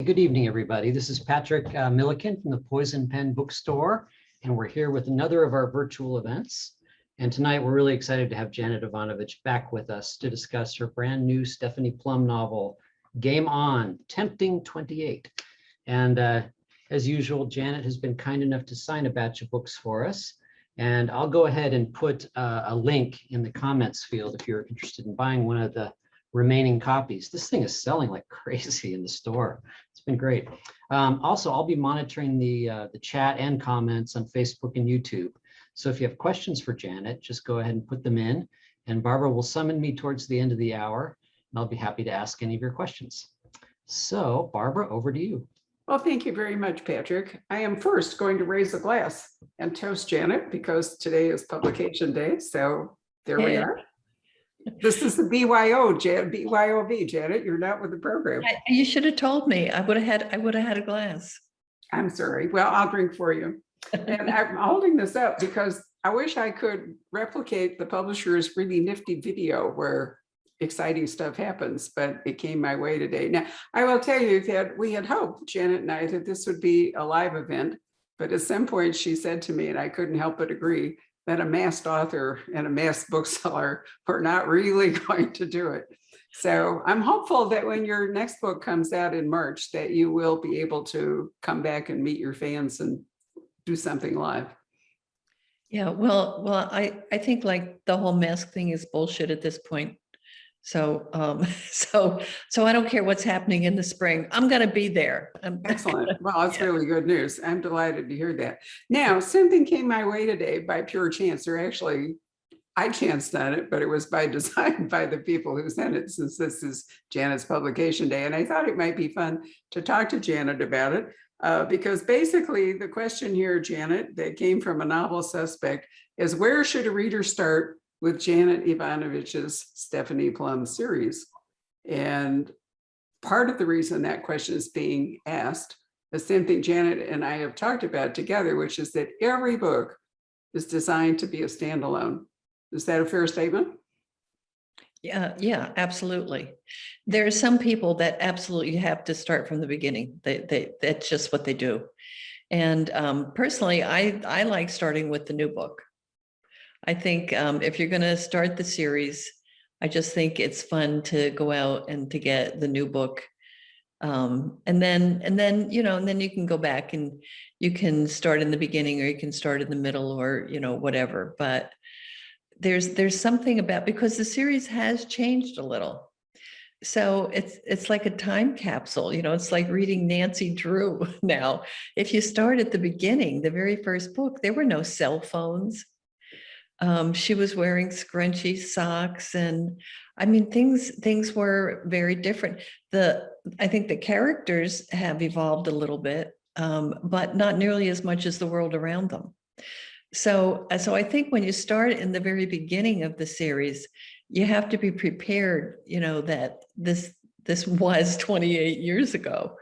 good evening, everybody. This is Patrick Milliken from the Poison Pen Bookstore, and we're here with another of our virtual events. And tonight, we're really excited to have Janet Evanovich back with us to discuss her brand new Stephanie Plum novel, Game On, Tempting 28. And as usual, Janet has been kind enough to sign a batch of books for us. And I'll go ahead and put a link in the comments field if you're interested in buying one of the remaining copies. This thing is selling like crazy in the store. It's been great. Also, I'll be monitoring the chat and comments on Facebook and YouTube. So if you have questions for Janet, just go ahead and put them in, and Barbara will summon me towards the end of the hour, and I'll be happy to ask any of your questions. So Barbara, over to you. Well, thank you very much, Patrick. I am first going to raise a glass and toast Janet because today is publication day. So there we are. This is the BYOB, Janet. You're not with the program. You should have told me. I would have had a glass. I'm sorry. Well, I'll drink for you. And I'm holding this up because I wish I could replicate the publisher's really nifty video where exciting stuff happens, but it came my way today. Now, I will tell you that we had hoped, Janet and I, that this would be a live event, but at some point she said to me, and I couldn't help but agree, that a masked author and a masked bookseller were not really going to do it. So I'm hopeful that when your next book comes out in March, that you will be able to come back and meet your fans and do something live. Yeah, well, I think like the whole mask thing is bullshit at this point. So so I don't care what's happening in the spring. I'm going to be there. Excellent. Well, that's really good news. I'm delighted to hear that. Now, something came my way today by pure chance, or actually I chanced on it, but it was by design by the people who sent it, since this is Janet's publication day. And I thought it might be fun to talk to Janet about it because basically the question here, Janet, that came from a novel suspect is, where should a reader start with Janet Evanovich's Stephanie Plum series? And part of the reason that question is being asked is something Janet and I have talked about together, which is that every book is designed to be a standalone. Is that a fair statement? Yeah, absolutely. There are some people that absolutely have to start from the beginning. That's just what they do. And personally, I like starting with the new book. I think if you're going to start the series, I just think it's fun to go out and to get the new book. And then you can go back and you can start in the beginning, or you can start in the middle, or, whatever. But there's something about, because the series has changed a little. So it's like a time capsule, it's like reading Nancy Drew now. If you start at the beginning, the very first book, there were no cell phones. She was wearing scrunchy socks, and I mean, things were very different. I think the characters have evolved a little bit, but not nearly as much as the world around them. So I think when you start in the very beginning of the series, you have to be prepared, that this was 28 years ago.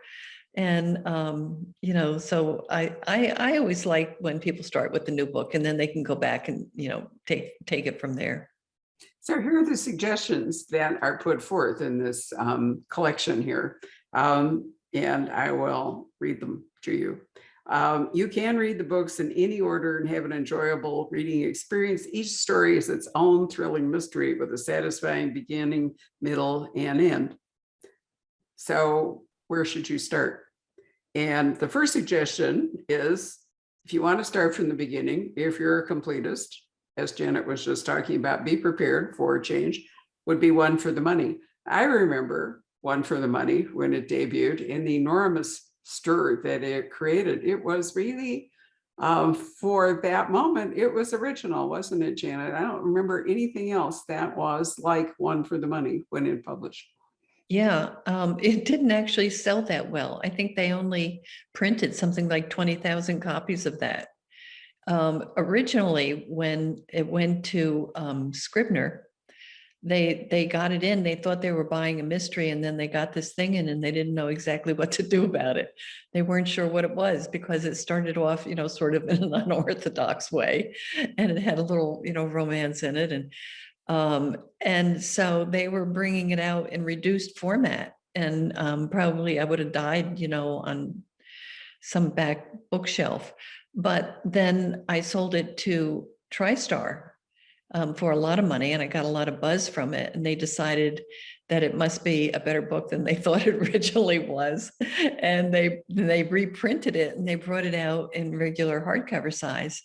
And, so I always like when people start with the new book, and then they can go back and, take it from there. So here are the suggestions that are put forth in this collection here. And I will read them to you. You can read the books in any order and have an enjoyable reading experience. Each story is its own thrilling mystery with a satisfying beginning, middle, and end. So where should you start? And the first suggestion is, if you want to start from the beginning, if you're a completist, as Janet was just talking about, be prepared for a change, would be One for the Money. I remember One for the Money when it debuted, and the enormous stir that it created. It was really, for that moment, it was original, wasn't it, Janet? I don't remember anything else that was like One for the Money when it published. Yeah, it didn't actually sell that well. I think they only printed something like 20,000 copies of that. Originally, when it went to Scribner, they got it in. They thought they were buying a mystery, and then they got this thing in, and they didn't know exactly what to do about it. They weren't sure what it was, because it started off, sort of in an unorthodox way, and it had a little, romance in it, and so they were bringing it out in reduced format, and probably I would have died, on some back bookshelf. But then I sold it to TriStar for a lot of money, and I got a lot of buzz from it. And they decided that it must be a better book than they thought it originally was, and they reprinted it and they brought it out in regular hardcover size.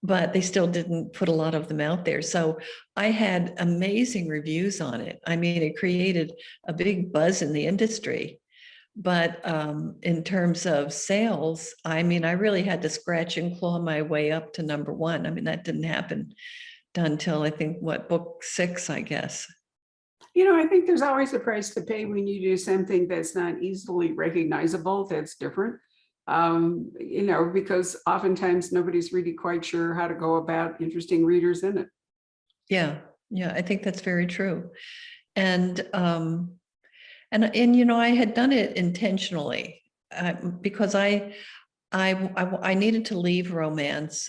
But they still didn't put a lot of them out there. So I had amazing reviews on it. I mean, it created a big buzz in the industry. But in terms of sales, I mean, I really had to scratch and claw my way up to number one. I mean, that didn't happen until I think, book 6, I guess. I think there's always a price to pay when you do something that's not easily recognizable, that's different. Because oftentimes nobody's really quite sure how to go about interesting readers in it. Yeah, I think that's very true. And I had done it intentionally because I needed to leave romance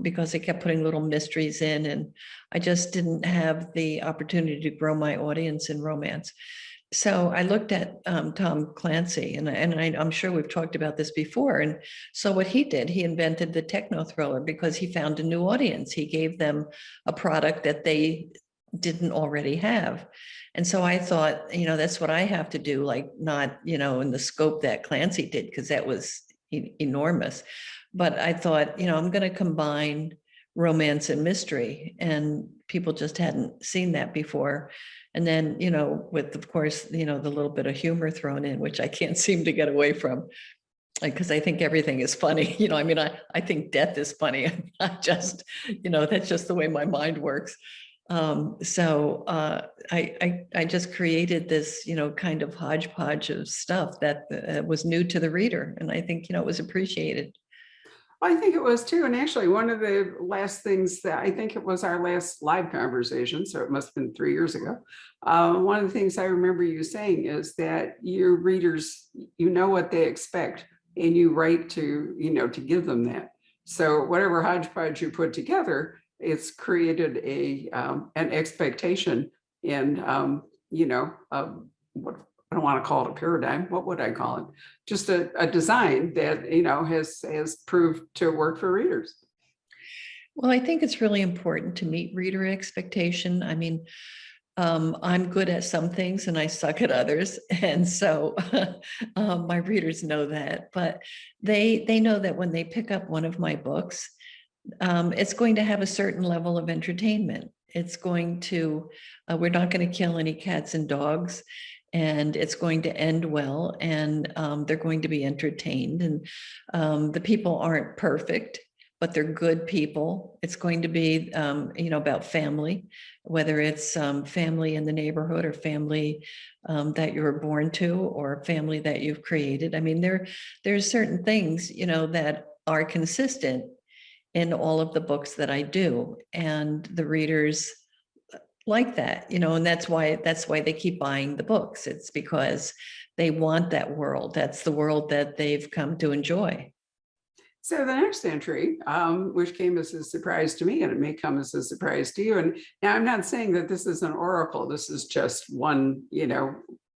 because they kept putting little mysteries in, and I just didn't have the opportunity to grow my audience in romance. So I looked at Tom Clancy, and I'm sure we've talked about this before. And so what he did, he invented the techno thriller because he found a new audience. He gave them a product that they didn't already have. And so I thought, that's what I have to do, like not, in the scope that Clancy did, because that was enormous. But I thought, I'm going to combine romance and mystery, and people just hadn't seen that before. And then, with, of course, the little bit of humor thrown in, which I can't seem to get away from, because I think everything is funny. I think death is funny. I just, that's just the way my mind works. So I just created this, kind of hodgepodge of stuff that was new to the reader. And I think, it was appreciated. I think it was too. And actually, one of the last things that I think it was our last live conversation, so it must have been 3 years ago. One of the things I remember you saying is that your readers, what they expect, and you write to, to give them that. So whatever hodgepodge you put together, it's created an expectation and, what I don't want to call it a paradigm. What would I call it? Just a design that, has proved to work for readers. Well, I think it's really important to meet reader expectation. I mean, I'm good at some things and I suck at others. And so my readers know that, but they know that when they pick up one of my books, it's going to have a certain level of entertainment. It's going to, we're not going to kill any cats and dogs, and it's going to end well, and they're going to be entertained. And the people aren't perfect, but they're good people. It's going to be, about family, whether it's family in the neighborhood or family that you were born to, or family that you've created. I mean, there's certain things, that are consistent in all of the books that I do, and the readers like that, and that's why they keep buying the books. It's because they want that world. That's the world that they've come to enjoy. So the next entry, which came as a surprise to me, and it may come as a surprise to you. And now I'm not saying that this is an oracle. This is just one,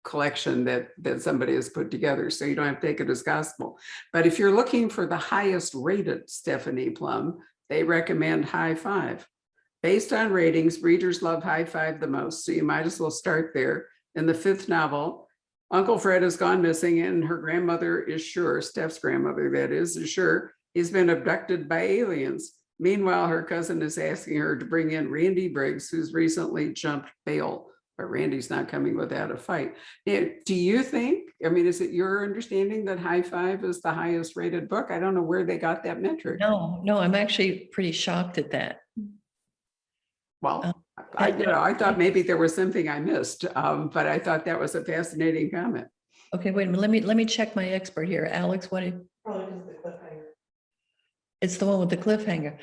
collection that somebody has put together. So you don't have to take it as gospel. But if you're looking for the highest rated Stephanie Plum, they recommend High Five. Based on ratings, readers love High Five the most. So you might as well start there. In the 5th novel, Uncle Fred has gone missing, and her grandmother is sure, Steph's grandmother that is sure, he's been abducted by aliens. Meanwhile, her cousin is asking her to bring in Randy Briggs, who's recently jumped bail, but Randy's not coming without a fight. Now, do you think, is it your understanding that High Five is the highest rated book? I don't know where they got that metric. No, I'm actually pretty shocked at that. Well, I thought maybe there was something I missed, but I thought that was a fascinating comment. Okay, wait a minute. Let me check my expert here. Alex, what? Probably because of the cliffhanger. It's the one with the cliffhanger.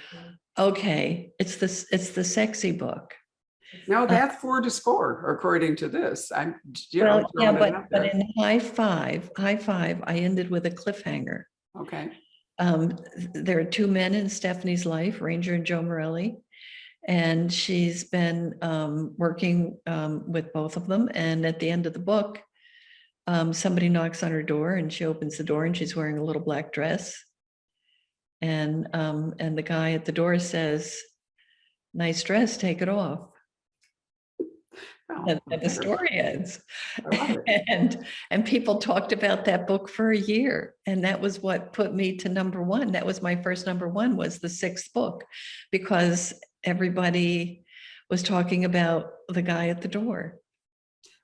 Okay, it's the sexy book. No, that's 4 to score, according to this. I'm, Well, yeah, throwing it out but there. in High Five, I ended with a cliffhanger. Okay. There are 2 men in Stephanie's life, Ranger and Joe Morelli, and she's been working with both of them. And at the end of the book, somebody knocks on her door and she opens the door and she's wearing a little black dress. And the guy at the door says, "Nice dress, take it off." Oh, And the story ends. I love it. And people talked about that book for a year. And that was what put me to number one. That was my first number one, was the sixth book, because everybody was talking about the guy at the door.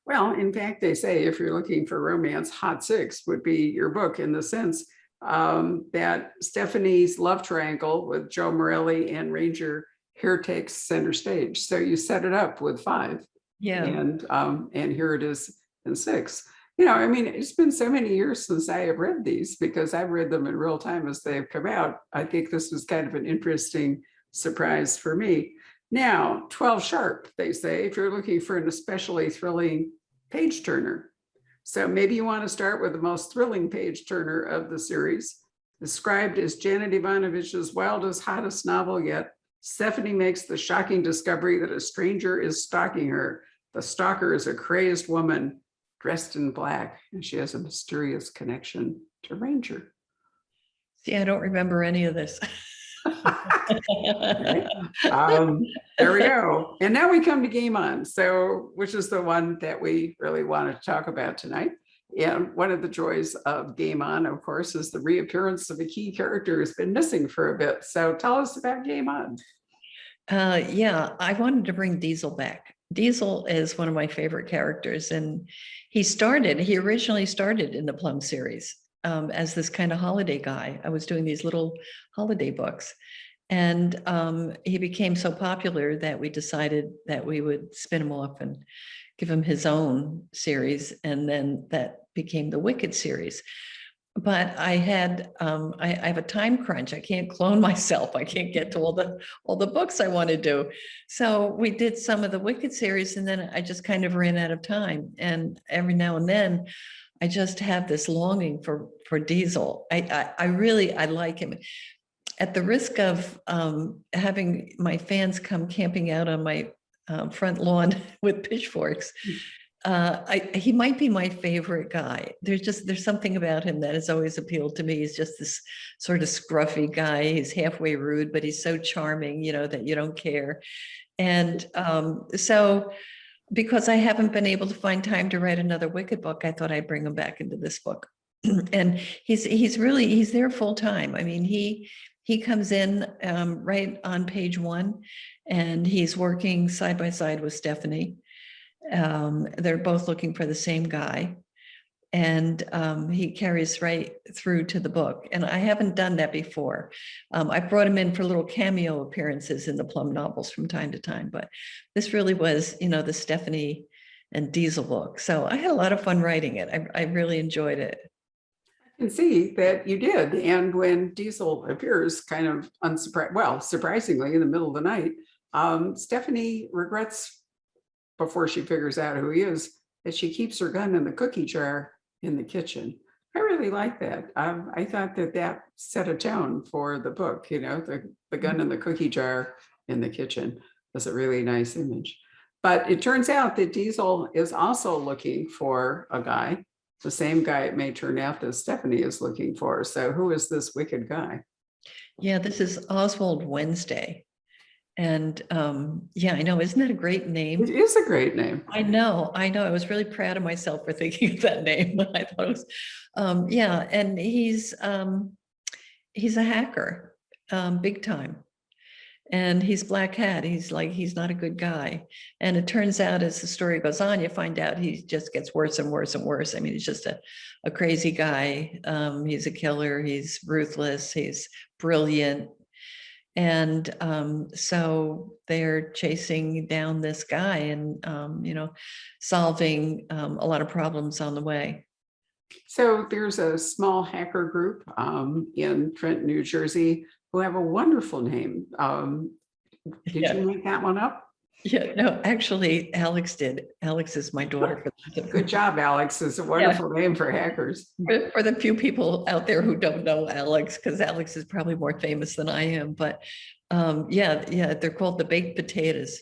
Well, in fact, they say if you're looking for romance, Hot Six would be your book, in the sense that Stephanie's love triangle with Joe Morelli and Ranger here takes center stage. So you set it up with 5. Yeah. And here it is in 6. You know, I mean, it's been so many years since I have read these, because I've read them in real time as they've come out. I think this was kind of an interesting surprise for me. Now, 12 sharp, they say, if you're looking for an especially thrilling page turner. So maybe you want to start with the most thrilling page turner of the series. Described as Janet Evanovich's wildest, hottest novel yet, Stephanie makes the shocking discovery that a stranger is stalking her. The stalker is a crazed woman dressed in black, and she has a mysterious connection to Ranger. See, I don't remember any of this. Okay. There we go. And now we come to Game On, so which is the one that we really want to talk about tonight. And one of the joys of Game On, of course, is the reappearance of a key character who's been missing for a bit. So tell us about Game On. Yeah, I wanted to bring Diesel back. Diesel is one of my favorite characters, and he originally started in the Plum series as this kind of holiday guy. I was doing these little holiday books, and he became so popular that we decided that we would spin him off and give him his own series, and then that became the Wicked series. But I had I have a time crunch. I can't clone myself. I can't get to all the books I want to do. So we did some of the Wicked series, and then I just kind of ran out of time. And every now and then, I just have this longing for Diesel. I really like him. At the risk of having my fans come camping out on my front lawn with pitchforks, he might be my favorite guy. There's something about him that has always appealed to me. He's just this sort of scruffy guy. He's halfway rude, but he's so charming, that you don't care. And so because I haven't been able to find time to write another Wicked book, I thought I'd bring him back into this book. And he's there full time. I mean, he comes in right on page 1, and he's working side by side with Stephanie. They're both looking for the same guy, and he carries right through to the book. And I haven't done that before. I brought him in for little cameo appearances in the Plum novels from time to time, but this really was, the Stephanie and Diesel book. So I had a lot of fun writing it. I really enjoyed it. I can see that you did. And when Diesel appears kind of surprisingly in the middle of the night, Stephanie regrets, before she figures out who he is, that she keeps her gun in the cookie jar in the kitchen. I really like that. I thought that set a tone for the book, the gun in the cookie jar in the kitchen was a really nice image. But it turns out that Diesel is also looking for a guy, the same guy it may turn out that Stephanie is looking for. So who is this wicked guy? Yeah, this is Oswald Wednesday. And yeah, I know. Isn't that a great name? It is a great name. I know. I was really proud of myself for thinking of that name. I thought it was, yeah. And he's a hacker, big time. And he's black hat. He's not a good guy. And it turns out as the story goes on, you find out he just gets worse and worse and worse. I mean, he's just a crazy guy. He's a killer. He's ruthless. He's brilliant. And so they're chasing down this guy and, solving a lot of problems on the way. So there's a small hacker group in Trenton, New Jersey, who have a wonderful name. Did you make that one up? Yeah, no, actually, Alex did. Alex is my daughter. Good job, Alex. It's a wonderful name for hackers. For the few people out there who don't know Alex, because Alex is probably more famous than I am. But yeah, they're called the Baked Potatoes.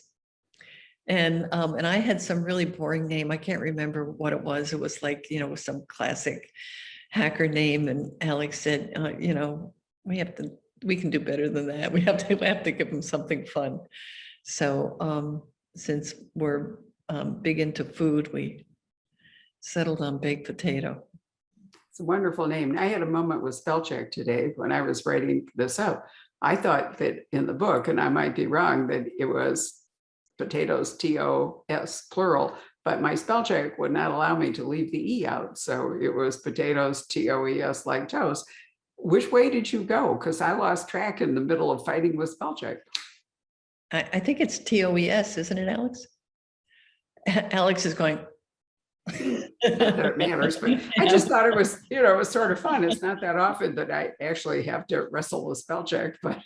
And I had some really boring name. I can't remember what it was. It was like, some classic hacker name. And Alex said, we can do better than that. We have to give them something fun. So since we're big into food, we settled on baked potato. It's a wonderful name. I had a moment with spell check today when I was writing this up. I thought that in the book, and I might be wrong, that it was potatoes, TOS, plural, but my spell check would not allow me to leave the E out. So it was potatoes, TOES, like toast. Which way did you go? Because I lost track in the middle of fighting with spell check. I think it's TOES, isn't it, Alex? Alex is going. Not that it matters, but I just thought it was, it was sort of fun. It's not that often that I actually have to wrestle with spell check, but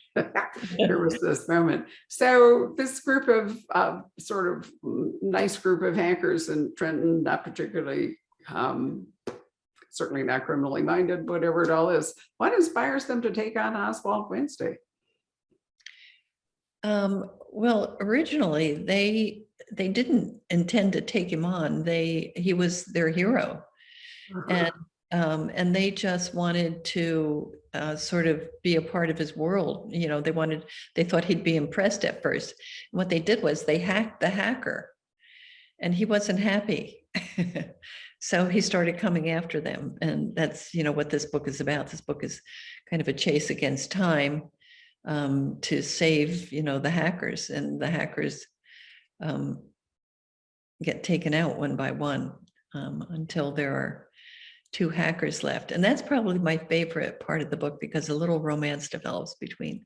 there was this moment. So this group of sort of nice group of hackers in Trenton, not particularly, certainly not criminally minded, whatever it all is. What inspires them to take on Oswald Wednesday? Well, originally they didn't intend to take him on. He was their hero, and they just wanted to sort of be a part of his world. They thought he'd be impressed at first. And what they did was they hacked the hacker, and he wasn't happy. So he started coming after them, and that's what this book is about. This book is kind of a chase against time to save the hackers, and the hackers get taken out one by one until there are 2 hackers left. And that's probably my favorite part of the book, because a little romance develops between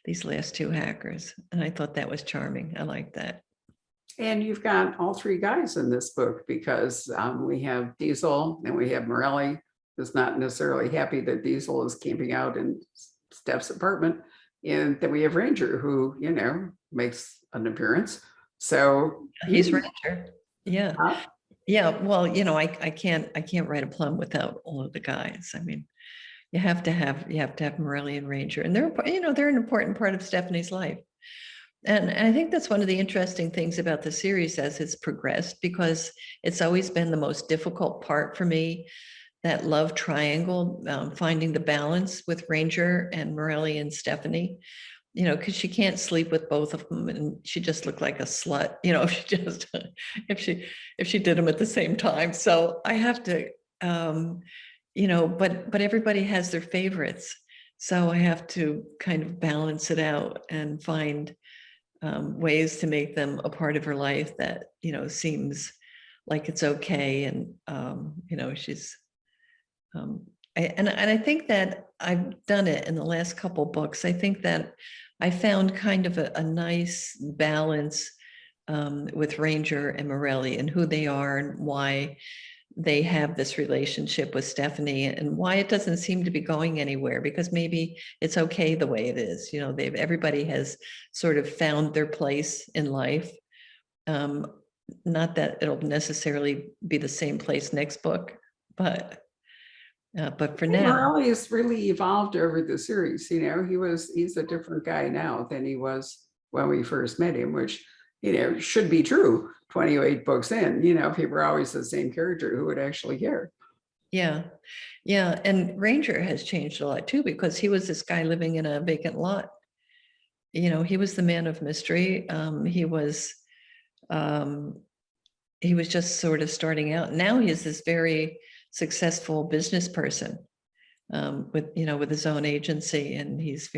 these last 2 hackers, and I thought that was charming. I like that. And you've got all 3 guys in this book, because we have Diesel and we have Morelli, who's not necessarily happy that Diesel is camping out in Steph's apartment. And then we have Ranger, who, makes an appearance. So he's Ranger. Yeah. Huh? Yeah. Well, I can't write a Plum without all of the guys. I mean, you have to have Morelli and Ranger, and they're an important part of Stephanie's life. And I think that's one of the interesting things about the series as it's progressed, because it's always been the most difficult part for me, that love triangle, finding the balance with Ranger and Morelli and Stephanie, because she can't sleep with both of them, and she just looked like a slut, if she did them at the same time. So I have to, but everybody has their favorites. So I have to kind of balance it out and find ways to make them a part of her life that, seems like it's okay. And, she's, and I think that I've done it in the last couple books. I think that I found kind of a nice balance with Ranger and Morelli, and who they are and why they have this relationship with Stephanie, and why it doesn't seem to be going anywhere, because maybe it's okay the way it is. Everybody has sort of found their place in life. Not that it'll necessarily be the same place next book, but for now, Morelli has really evolved over the series. He's a different guy now than he was when we first met him, which should be true 28 books in. If he were always the same character, who would actually care? Yeah. And Ranger has changed a lot too, because he was this guy living in a vacant lot. He was the man of mystery. He was just sort of starting out. Now he's this very successful business person with his own agency, and he's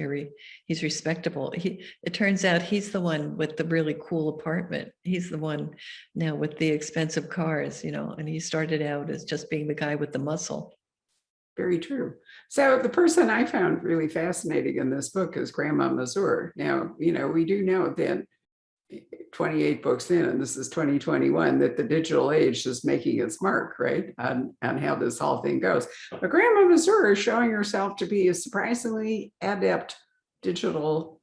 respectable. It turns out he's the one with the really cool apartment. He's the one now with the expensive cars, and he started out as just being the guy with the muscle. Very true. So the person I found really fascinating in this book is Grandma Mazur. Now, we do know that 28 books in, and this is 2021, that the digital age is making its mark, right, on how this whole thing goes. But Grandma Mazur is showing herself to be a surprisingly adept digital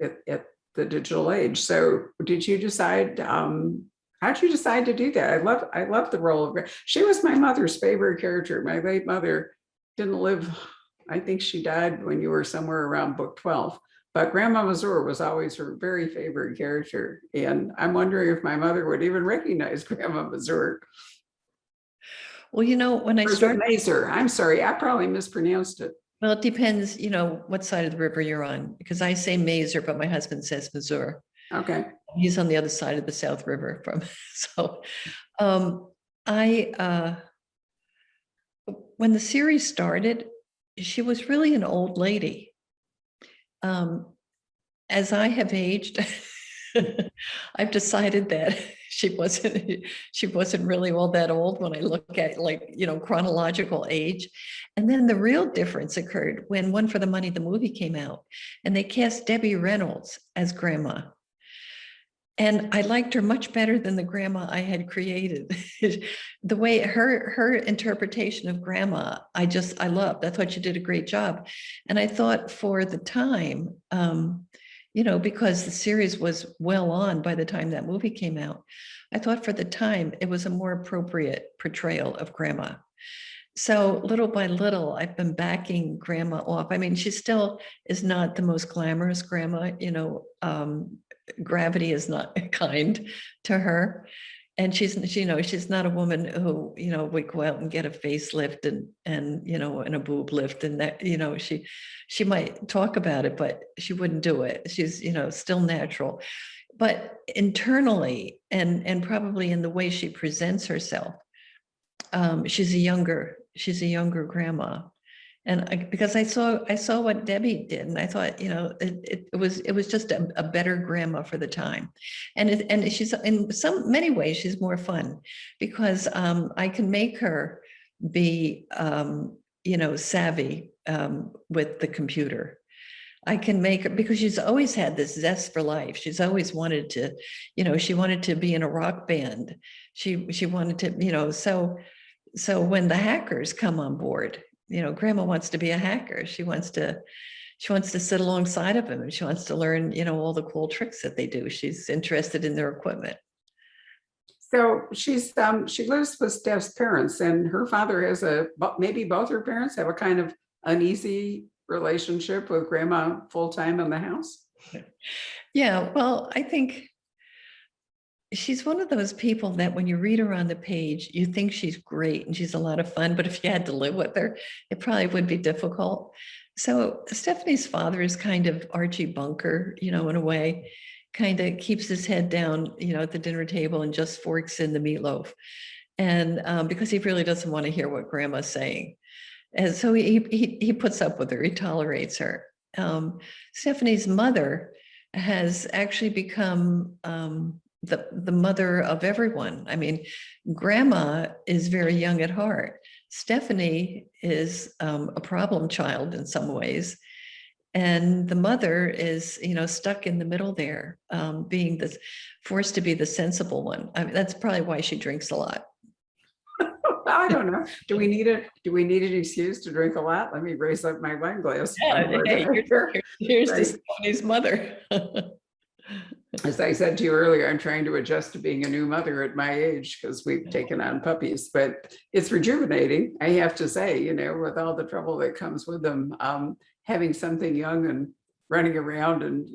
at the digital age. So did you decide, how'd you decide to do that? I love the role of, she was my mother's favorite character. My late mother didn't live, I think she died when you were somewhere around book 12. But Grandma Mazur was always her very favorite character. And I'm wondering if my mother would even recognize Grandma Mazur. Well, when I Or is it started, Mazur? I'm sorry, I probably mispronounced it. well, it depends, what side of the river you're on, because I say Mazur, but my husband says Mazur. Okay. He's on the other side of the South River from, so I when the series started, she was really an old lady. As I have aged, I've decided that she wasn't really all that old when I look at chronological age. And then the real difference occurred when One for the Money, the movie came out, and they cast Debbie Reynolds as Grandma. And I liked her much better than the Grandma I had created. The way her interpretation of Grandma, I loved. I thought she did a great job. And I thought for the time, because the series was well on by the time that movie came out, I thought for the time it was a more appropriate portrayal of Grandma. So little by little, I've been backing Grandma off. I mean, she still is not the most glamorous Grandma, gravity is not kind to her. And she's not a woman who, would go out and get a facelift and a boob lift and that, she might talk about it, but she wouldn't do it. She's, still natural. But internally and probably in the way she presents herself, she's a younger Grandma. And because I saw what Debbie did, and I thought, it was just a better Grandma for the time, and she's in many ways she's more fun because I can make her be savvy with the computer. I can make her, because she's always had this zest for life. She's always wanted to, she wanted to be in a rock band. She wanted to, so when the hackers come on board, Grandma wants to be a hacker. She wants to sit alongside of them, and she wants to learn, all the cool tricks that they do. She's interested in their equipment. So she lives with Steph's parents, and her father has maybe both her parents have a kind of uneasy relationship with Grandma full-time in the house. Yeah, well, I think she's one of those people that when you read her on the page, you think she's great and she's a lot of fun, but if you had to live with her, it probably would be difficult. So Stephanie's father is kind of Archie Bunker, in a way, kind of keeps his head down, at the dinner table and just forks in the meatloaf. And because he really doesn't want to hear what Grandma's saying. And so he puts up with her, he tolerates her. Stephanie's mother has actually become the mother of everyone. I mean, Grandma is very young at heart. Stephanie is a problem child in some ways. And the mother is, stuck in the middle there, being forced to be the sensible one. I mean, that's probably why she drinks a lot. I don't know. Do we need an excuse to drink a lot? Let me raise up my wine glass. Yeah, hey, here's to Stephanie's mother. As I said to you earlier, I'm trying to adjust to being a new mother at my age because we've taken on puppies, but it's rejuvenating, I have to say, with all the trouble that comes with them, having something young and running around and,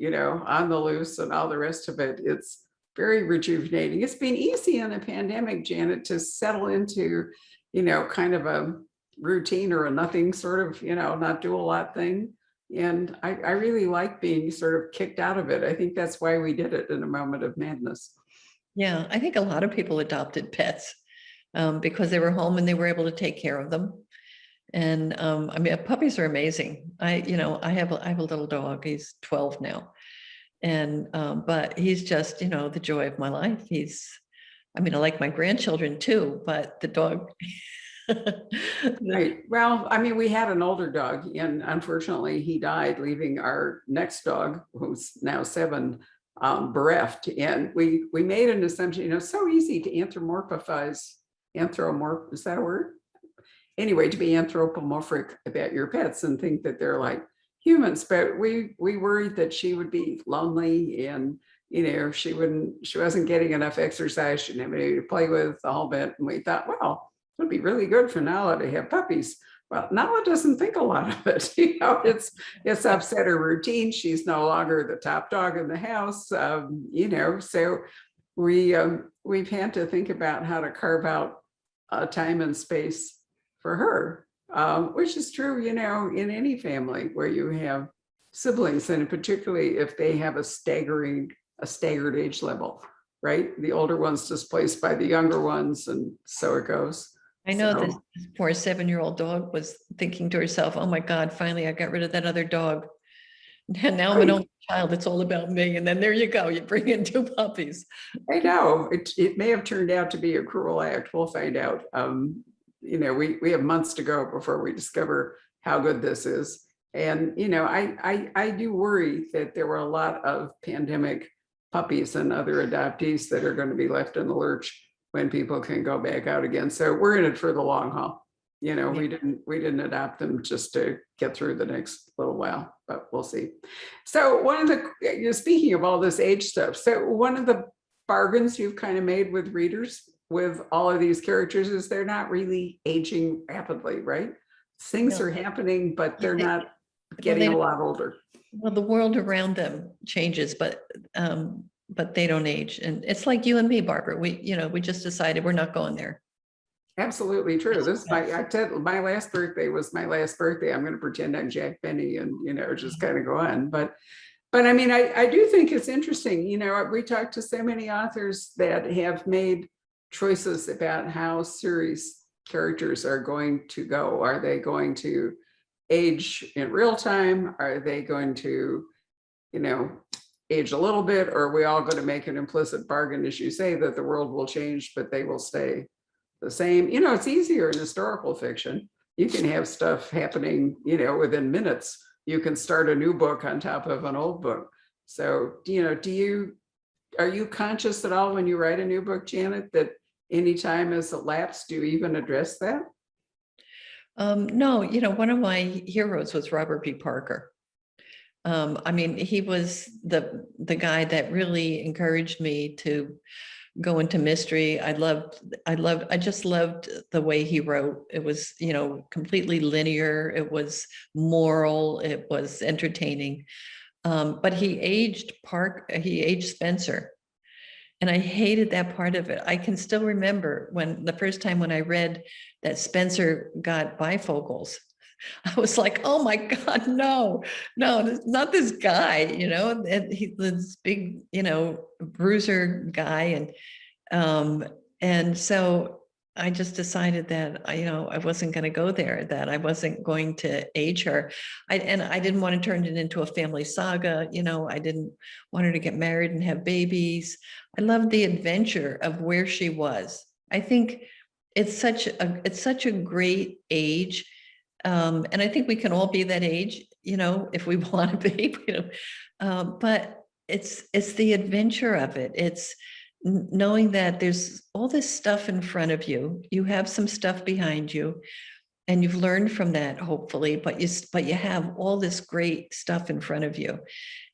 on the loose and all the rest of it, it's very rejuvenating. It's been easy in the pandemic, Janet, to settle into, kind of a routine or a nothing sort of, not do a lot thing. And I really like being sort of kicked out of it. I think that's why we did it in a moment of madness. Yeah, I think a lot of people adopted pets because they were home and they were able to take care of them. And I mean, puppies are amazing. I have a little dog. He's 12 now. And but he's just, the joy of my life. I like my grandchildren too, but the dog. Right. Well, I mean, we had an older dog and unfortunately he died, leaving our next dog, who's now 7, bereft. And we made an assumption, it's so easy to is that a word? Anyway, to be anthropomorphic about your pets and think that they're like humans, but we worried that she would be lonely and she wasn't getting enough exercise, she didn't have anybody to play with, the whole bit. And we thought, well, it would be really good for Nala to have puppies. Well, Nala doesn't think a lot of it. It's upset her routine. She's no longer the top dog in the house. So we've had to think about how to carve out time and space for her, which is true, in any family where you have siblings, and particularly if they have a staggered age level, right? The older ones displaced by the younger ones, and so it goes. I know So- this poor 7-year-old dog was thinking to herself, oh my God, finally I got rid of that other dog. And now I'm an Right. only child, it's all about me. And then there you go, you bring in 2 puppies. I know it may have turned out to be a cruel act. We'll find out. We have months to go before we discover how good this is. And I do worry that there were a lot of pandemic puppies and other adoptees that are going to be left in the lurch when people can go back out again. So we're in it for the long haul. We didn't adopt them just to get through the next little while, but we'll see. So speaking of all this age stuff, so one of the bargains you've kind of made with readers with all of these characters is they're not really aging rapidly, right? Things No. are happening, but they're not Well, getting a lot older. Well, the world around them changes, but they don't age. And it's like you and me, Barbara. We just decided we're not going there. Absolutely true. I said my last birthday was my last birthday. I'm going to pretend I'm Jack Benny and, just kind of go on. But I mean, I do think it's interesting. We talked to so many authors that have made choices about how series characters are going to go. Are they going to age in real time? Are they going to, age a little bit? Or are we all going to make an implicit bargain, as you say, that the world will change, but they will stay the same? It's easier in historical fiction. You can have stuff happening, within minutes. You can start a new book on top of an old book. So, are you conscious at all when you write a new book, Janet, that any time has elapsed, do you even address that? No, one of my heroes was Robert B. Parker. I mean, he was the guy that really encouraged me to go into mystery. I just loved the way he wrote. It was, completely linear. It was moral. It was entertaining. But he aged Spencer. And I hated that part of it. I can still remember when the first time when I read that Spencer got bifocals, I was like, oh my God, no, not this guy, and he's this big, bruiser guy. And so I just decided that, I wasn't going to go there, that I wasn't going to age her. I didn't want to turn it into a family saga. I didn't want her to get married and have babies. I loved the adventure of where she was. I think it's such a great age. And I think we can all be that age, if we want to be, but it's the adventure of it. It's knowing that there's all this stuff in front of you, you have some stuff behind you, and you've learned from that, hopefully, but you have all this great stuff in front of you,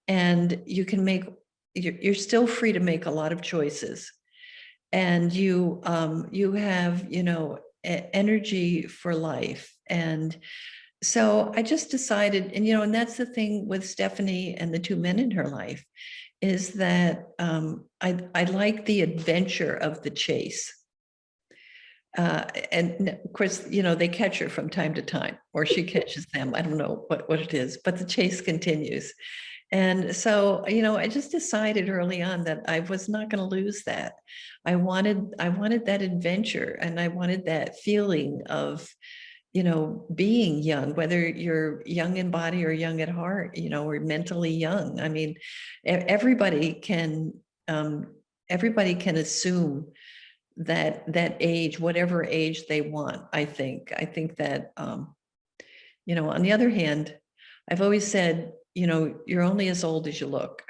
and you're still free to make a lot of choices, and you have, energy for life. And so I just decided, and that's the thing with Stephanie and the 2 men in her life, is that I like the adventure of the chase. And of course, they catch her from time to time, or she catches them. I don't know what it is, but the chase continues. And so, I just decided early on that I was not going to lose that. I wanted that adventure, and I wanted that feeling of, being young, whether you're young in body or young at heart, or mentally young. I mean, everybody can assume that age, whatever age they want. I think that, on the other hand, I've always said, you're only as old as you look.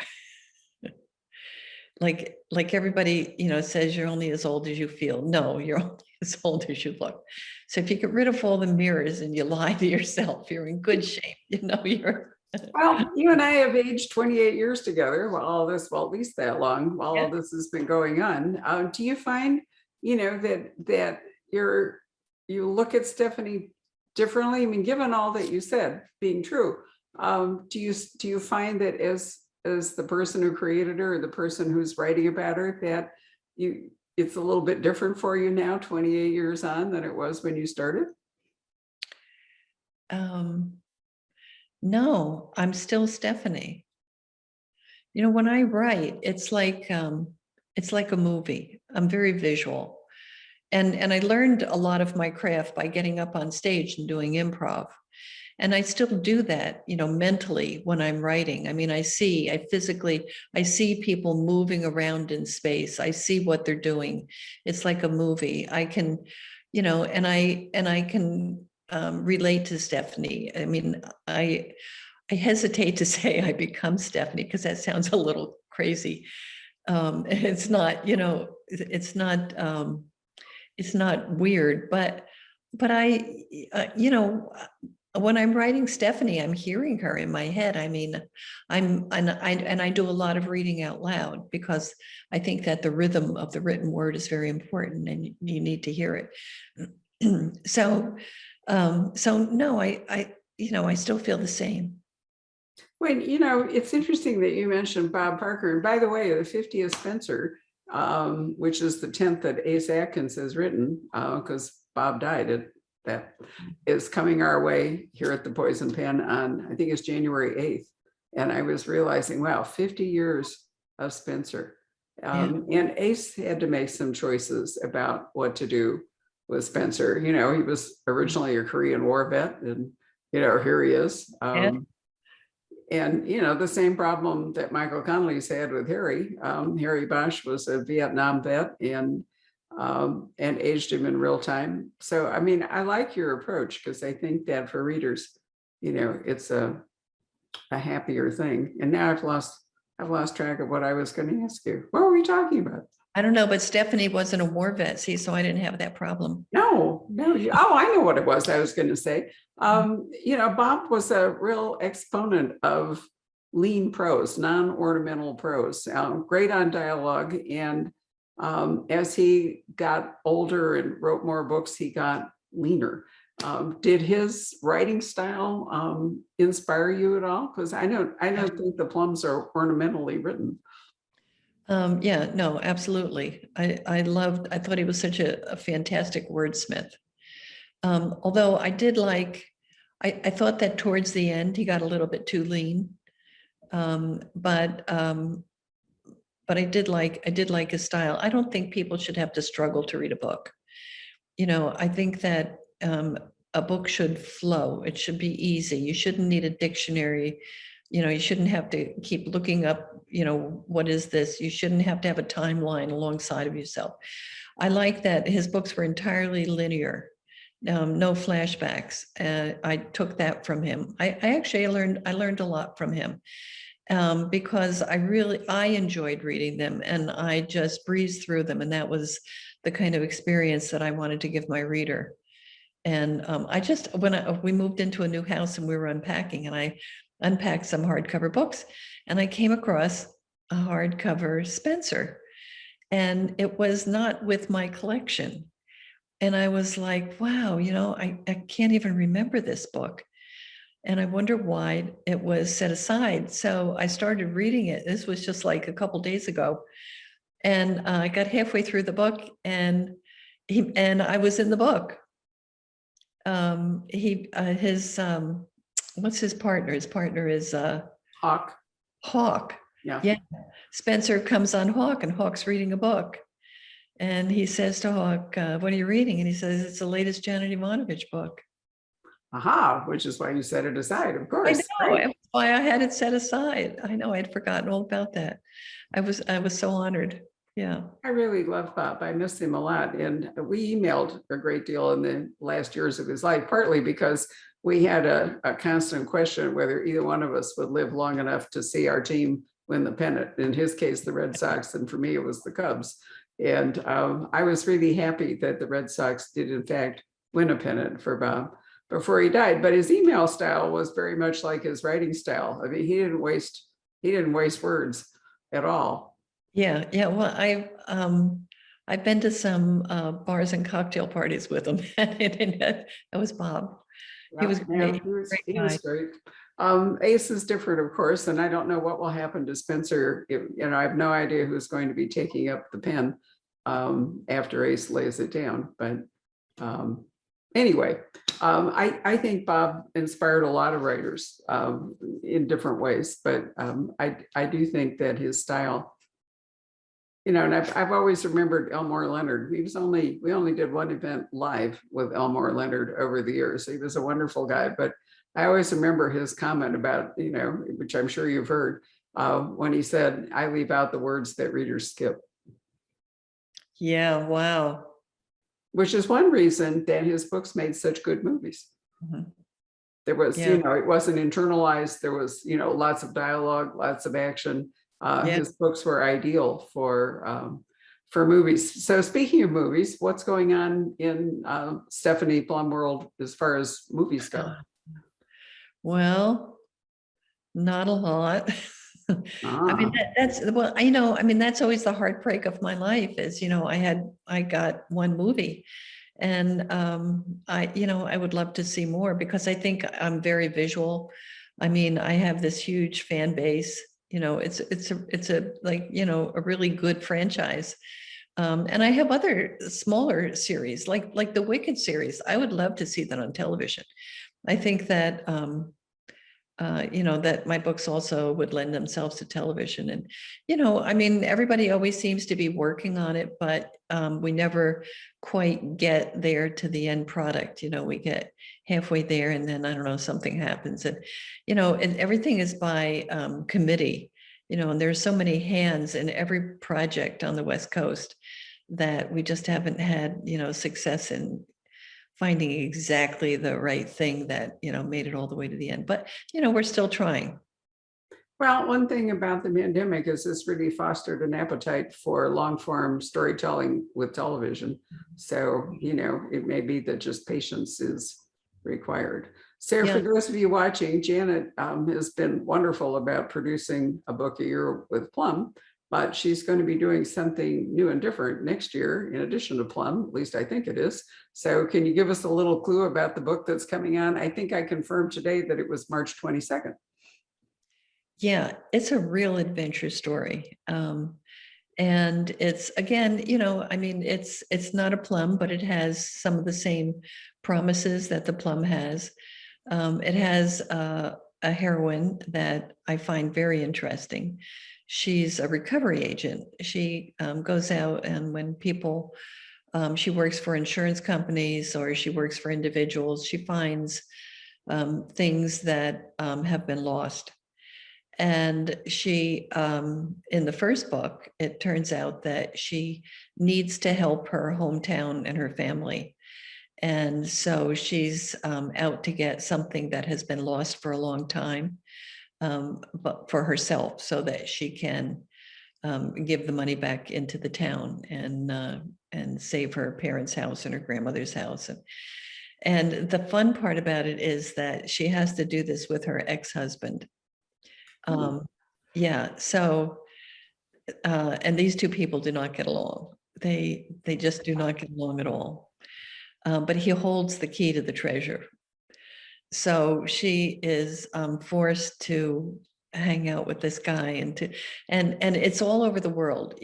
like everybody, says you're only as old as you feel. No, you're only as old as you look. So if you get rid of all the mirrors and you lie to yourself, you're in good shape. You're. Well, you and I have aged 28 years together while at least that long, while all this has been going on. Do you find, that you look at Stephanie differently? I mean, given all that you said being true, do you find that as the person who created her, or the person who's writing about her, that it's a little bit different for you now, 28 years on, than it was when you started? No, I'm still Stephanie. When I write, it's like a movie. I'm very visual. And I learned a lot of my craft by getting up on stage and doing improv. And I still do that, mentally when I'm writing. I mean, I see people moving around in space. I see what they're doing. It's like a movie. I can, and I can relate to Stephanie. I mean, I hesitate to say I become Stephanie because that sounds a little crazy. It's not, it's not weird, but I, when I'm writing Stephanie, I'm hearing her in my head. I mean, I do a lot of reading out loud because I think that the rhythm of the written word is very important and you need to hear it. So no, I still feel the same. When, it's interesting that you mentioned Bob Parker. And by the way, the 50th Spencer, which is the 10th that Ace Atkins has written, because Bob died, that is coming our way here at the Poison Pen on, I think it's January 8th. And I was realizing, wow, 50 years of Spencer. And Ace had to make some choices about what to do with Spencer. He was originally a Korean War vet, and, here he is. And, the same problem that Michael Connelly's had with Harry. Harry Bosch was a Vietnam vet and aged him in real time. So, I mean, I like your approach because I think that for readers, it's a happier thing. And now I've lost track of what I was going to ask you. What were we talking about? I don't know, but Stephanie wasn't a war vet, see, so I didn't have that problem. No. I know what it was I was going to say. Bob was a real exponent of lean prose, non-ornamental prose, great on dialogue. And as he got older and wrote more books, he got leaner. Did his writing style inspire you at all? Because I don't think the Plums are ornamentally written. Yeah, no, absolutely. I thought he was such a fantastic wordsmith. Although I did I thought that towards the end, he got a little bit too lean. But I did like his style. I don't think people should have to struggle to read a book. I think that a book should flow. It should be easy. You shouldn't need a dictionary. You shouldn't have to keep looking up, what is this? You shouldn't have to have a timeline alongside of yourself. I like that his books were entirely linear, no flashbacks. I took that from him. I learned a lot from him because I enjoyed reading them and I just breezed through them. And that was the kind of experience that I wanted to give my reader. And when we moved into a new house and we were unpacking, and I unpacked some hardcover books, and I came across a hardcover Spencer, and it was not with my collection. And I was like, wow, I can't even remember this book. And I wonder why it was set aside. So I started reading it. This was just like a couple days ago. And I got halfway through the book and I was in the book. What's his partner? His partner is Hawk. Hawk. Yeah. Spencer comes on Hawk and Hawk's reading a book. And he says to Hawk, what are you reading? And he says, it's the latest Janet Evanovich book. Aha, which is why you set it aside, of course. I know, that's why I had it set aside. I know, I'd forgotten all about that. I was so honored. Yeah. I really love Bob. I miss him a lot. And we emailed a great deal in the last years of his life, partly because we had a constant question whether either one of us would live long enough to see our team win the pennant. In his case, the Red Sox, and for me, it was the Cubs. And I was really happy that the Red Sox did, in fact, win a pennant for Bob before he died. But his email style was very much like his writing style. I mean, he didn't waste words at all. Yeah. Well, I've been to some bars and cocktail parties with him. That was Bob. He was Yeah, great. Great he guy. was great. Ace is different, of course, and I don't know what will happen to Spencer. I have no idea who's going to be taking up the pen after Ace lays it down. But anyway, I think Bob inspired a lot of writers in different ways, but I do think that his style, and I've always remembered Elmore Leonard. We only did one event live with Elmore Leonard over the years. He was a wonderful guy, but I always remember his comment about, which I'm sure you've heard, when he said, "I leave out the words that readers skip," Yeah, wow. which is one reason that his books made such good movies. Mhm. There was, Yeah. it wasn't internalized. There was, lots of dialogue, lots of action. Yeah. His books were ideal for movies. So speaking of movies, what's going on in Stephanie Plum world as far as movies go? Well, not a lot. I mean, Ah, that's well, that's always the heartbreak of my life is, I got one movie and I would love to see more because I think I'm very visual. I mean, I have this huge fan base, it's a like, a really good franchise. And I have other smaller series like the Wicked series. I would love to see that on television. I think that that my books also would lend themselves to television. And, everybody always seems to be working on it, but we never quite get there to the end product. We get halfway there and then, I don't know, something happens. And, and everything is by committee, and there's so many hands in every project on the West Coast that we just haven't had, success in finding exactly the right thing that, made it all the way to the end. But, we're still trying. well, one thing about the pandemic is this really fostered an appetite for long form storytelling with television. So, it may be that just patience is required. So for Yeah. those of you watching, Janet has been wonderful about producing a book a year with Plum, but she's going to be doing something new and different next year in addition to Plum, at least I think it is. So can you give us a little clue about the book that's coming on? I think I confirmed today that it was March 22nd. Yeah, it's a real adventure story. And it's again, it's not a Plum, but it has some of the same promises that the Plum has. It has a heroine that I find very interesting. She's a recovery agent. She goes out and when people, she works for insurance companies or she works for individuals, she finds things that have been lost. And she, in the first book, it turns out that she needs to help her hometown and her family. And so she's out to get something that has been lost for a long time, but for herself so that she can give the money back into the town and save her parents' house and her grandmother's house. And the fun part about it is that she has to do this with her ex-husband. Yeah, so and these two people do not get along. They just do not get along at all. But he holds the key to the treasure. So she is forced to hang out with this guy and it's all over the world,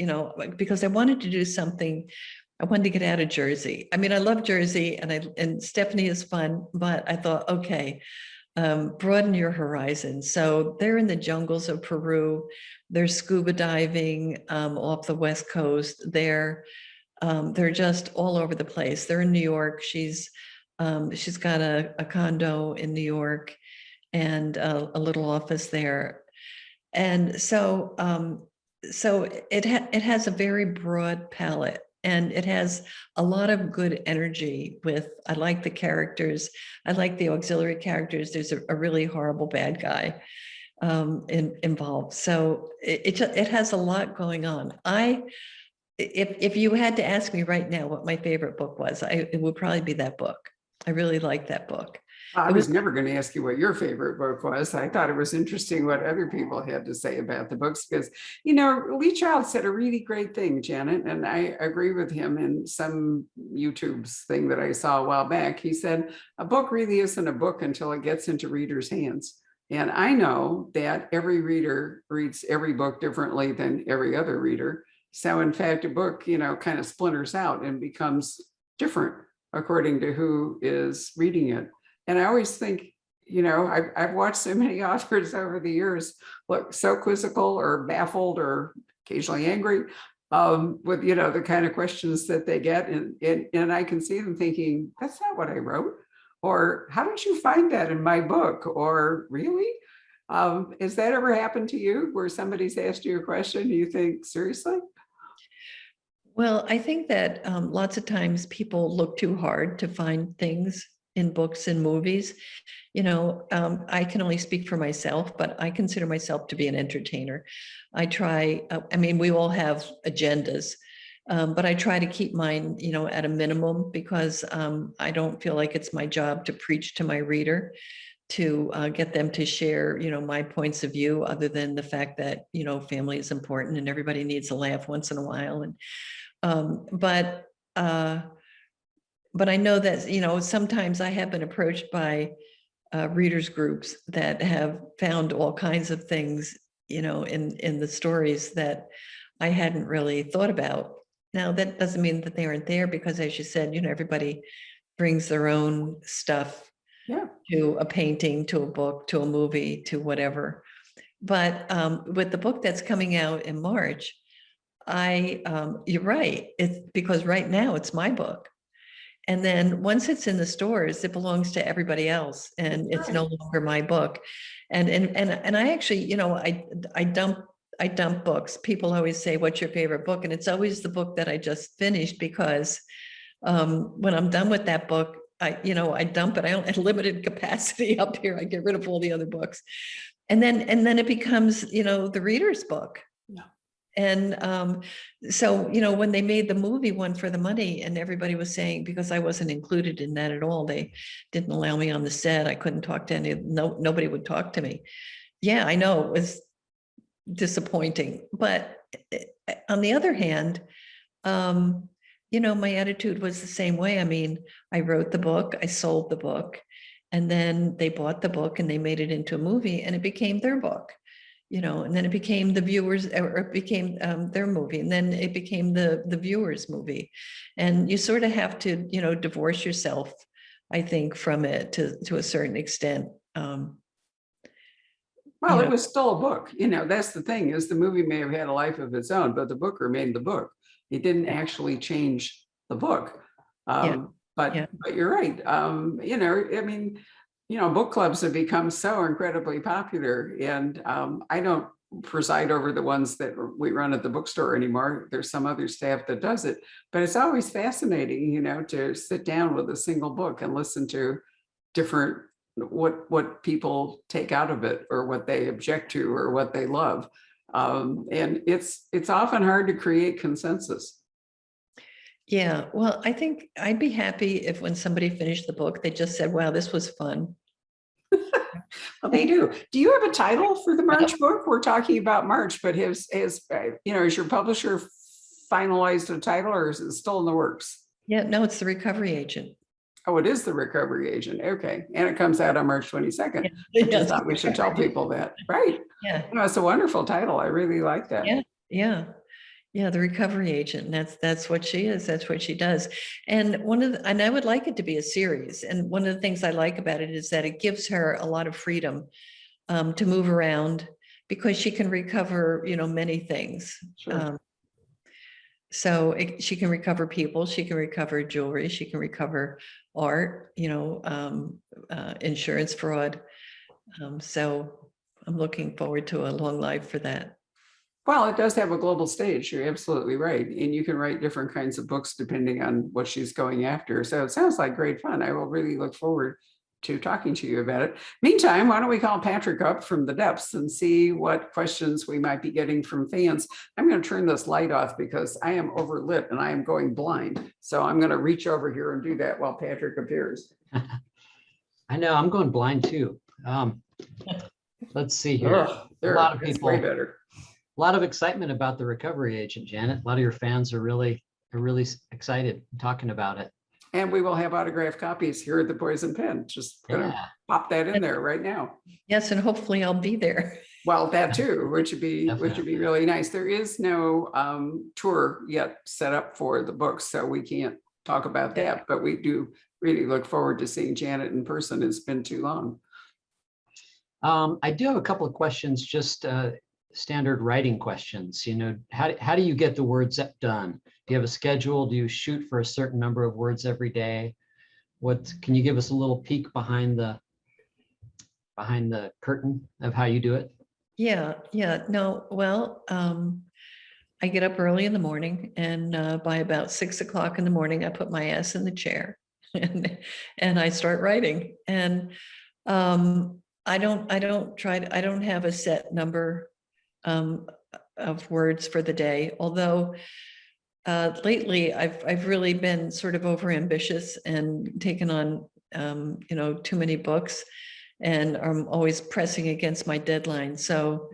because I wanted to do something. I wanted to get out of Jersey. I mean, I love Jersey and Stephanie is fun, but I thought, okay, broaden your horizon. So they're in the jungles of Peru. They're scuba diving off the West Coast. They're just all over the place. They're in New York. She's got a condo in New York and a little office there. And so it has a very broad palette. And it has a lot of good energy I like the characters. I like the auxiliary characters. There's a really horrible bad guy involved. So it has a lot going on. If you had to ask me right now what my favorite book was, it would probably be that book. I really like that book. I It was was never going to ask you what your favorite book was. I thought it was interesting what other people had to say about the books because, Lee Child said a really great thing, Janet, and I agree with him in some YouTube's thing that I saw a while back. He said, a book really isn't a book until it gets into readers' hands. And I know that every reader reads every book differently than every other reader. So in fact, a book, kind of splinters out and becomes different according to who is reading it. And I always think, I've watched so many authors over the years look so quizzical or baffled or occasionally angry with, the kind of questions that they get. And I can see them thinking, that's not what I wrote. Or how did you find that in my book? Or really? Has that ever happened to you where somebody's asked you a question and you think, seriously? Well, I think that lots of times people look too hard to find things in books and movies. I can only speak for myself, but I consider myself to be an entertainer. I try, we all have agendas, but I try to keep mine, at a minimum because I don't feel like it's my job to preach to my reader, to get them to share, my points of view, other than the fact that, family is important and everybody needs a laugh once in a while. And but I know that, sometimes I have been approached by readers groups that have found all kinds of things, in the stories that I hadn't really thought about. Now, that doesn't mean that they aren't there because, as you said, everybody brings their own stuff to a painting, to a book, to a movie, to whatever. But with the book that's coming out in March, you're right. It's because right now it's my book. And then once it's in the stores, it belongs to everybody else and it's no longer my book. And I actually, I dump books. People always say, what's your favorite book? And it's always the book that I just finished because when I'm done with that book, I dump it. I don't have limited capacity up here. I get rid of all the other books. And then it becomes, the reader's book. Yeah. And so, when they made the movie One for the Money, and everybody was saying, because I wasn't included in that at all, they didn't allow me on the set. I couldn't talk to nobody would talk to me. Yeah, I know it was disappointing. But on the other hand, my attitude was the same way. I wrote the book, I sold the book, and then they bought the book and they made it into a movie and it became their book. And then it became the viewers, or it became their movie, and then it became the viewers' movie. And you sort of have to, divorce yourself, I think, from it to a certain extent. Well, it was still a book. That's the thing, is the movie may have had a life of its own, but the book remained the book. It didn't actually change the book. But you're right. Book clubs have become so incredibly popular, and I don't preside over the ones that we run at the bookstore anymore. There's some other staff that does it, but it's always fascinating, to sit down with a single book and listen to different, what people take out of it, or what they object to, or what they love. And it's often hard to create consensus. Yeah, well, I think I'd be happy if when somebody finished the book, they just said, wow, this was fun. Well, they do. Do you have a title for the March book? We're talking about March, but has your publisher finalized a title, or is it still in the works? Yeah, no, it's The Recovery Agent. Oh, it is The Recovery Agent. Okay. And it comes out on March 22nd. Yeah. I just thought we should tell people that. Right. Yeah. It's a wonderful title. I really like that. Yeah, The Recovery Agent. And that's what she is. That's what she does. And and I would like it to be a series. And one of the things I like about it is that it gives her a lot of freedom to move around, because she can recover, many things. Sure. So she can recover people, she can recover jewelry, she can recover art, insurance fraud. So I'm looking forward to a long life for that. Well, it does have a global stage. You're absolutely right. And you can write different kinds of books depending on what she's going after. So it sounds like great fun. I will really look forward to talking to you about it. Meantime, why don't we call Patrick up from the depths and see what questions we might be getting from fans. I'm going to turn this light off because I am overlit and I am going blind. So I'm going to reach over here and do that while Patrick appears. I know, I'm going blind too. Let's see here. Ugh, A lot of it's way people, better. a lot of excitement about the recovery agent, Janet. A lot of your fans are really excited talking about it. And we will have autographed copies here at the Poison Pen. Just gonna Yeah. pop that in there right now. Yes, and hopefully I'll be there. Well, that too, which would be Definitely. really nice. There is no tour yet set up for the books, so we can't talk about that, but we do really look forward to seeing Janet in person. It's been too long. I do have a couple of questions, just standard writing questions. You know, how do you get the words done? Do you have a schedule? Do you shoot for a certain number of words every day? What can you give us a little peek behind the curtain of how you do it? Yeah, no, well, I get up early in the morning, and by about 6 o'clock in the morning, I put my ass in the chair and I start writing. And I don't have a set number of words for the day. Although lately I've really been sort of overambitious and taken on too many books, and I'm always pressing against my deadline. So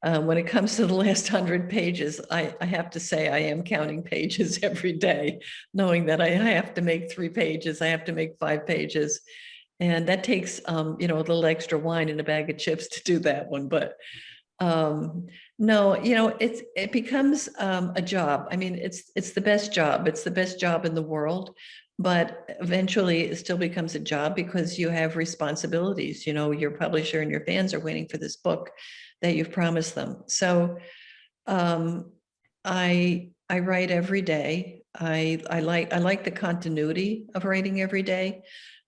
when it comes to the last 100 pages, I have to say I am counting pages every day, knowing that I have to make 3 pages, I have to make 5 pages. And that takes, a little extra wine and a bag of chips to do that one. But no, it becomes a job. I mean, it's the best job. It's the best job in the world. But eventually it still becomes a job because you have responsibilities. You know, your publisher and your fans are waiting for this book that you've promised them. So I write every day. I like the continuity of writing every day.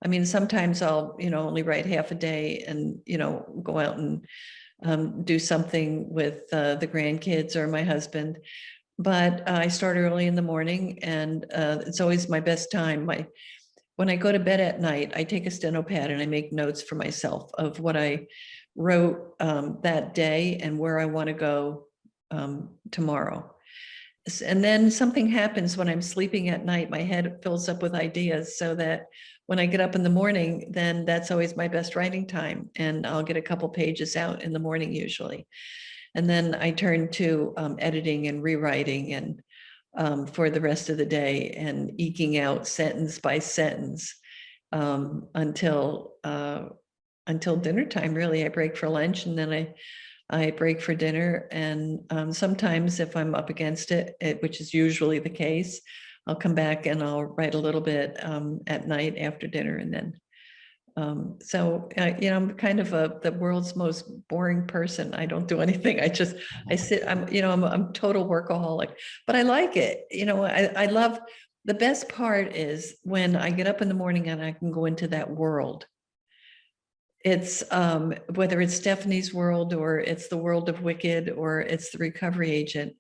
I mean, sometimes I'll, only write half a day and, go out and do something with the grandkids or my husband. But I start early in the morning, and it's always my best time. When I go to bed at night, I take a steno pad and I make notes for myself of what I wrote that day and where I want to go tomorrow. And then something happens when I'm sleeping at night. My head fills up with ideas, so that when I get up in the morning, then that's always my best writing time. And I'll get a couple pages out in the morning usually. And then I turn to editing and rewriting and for the rest of the day, and eking out sentence by sentence until dinner time. Really, I break for lunch, and then I break for dinner. And sometimes if I'm up against it, which is usually the case, I'll come back and I'll write a little bit at night after dinner. And then I'm kind of the world's most boring person. I don't do anything. I sit, I'm total workaholic, but I like it. I love, the best part is when I get up in the morning and I can go into that world. It's whether it's Stephanie's world, or it's the world of Wicked, or it's the recovery agent.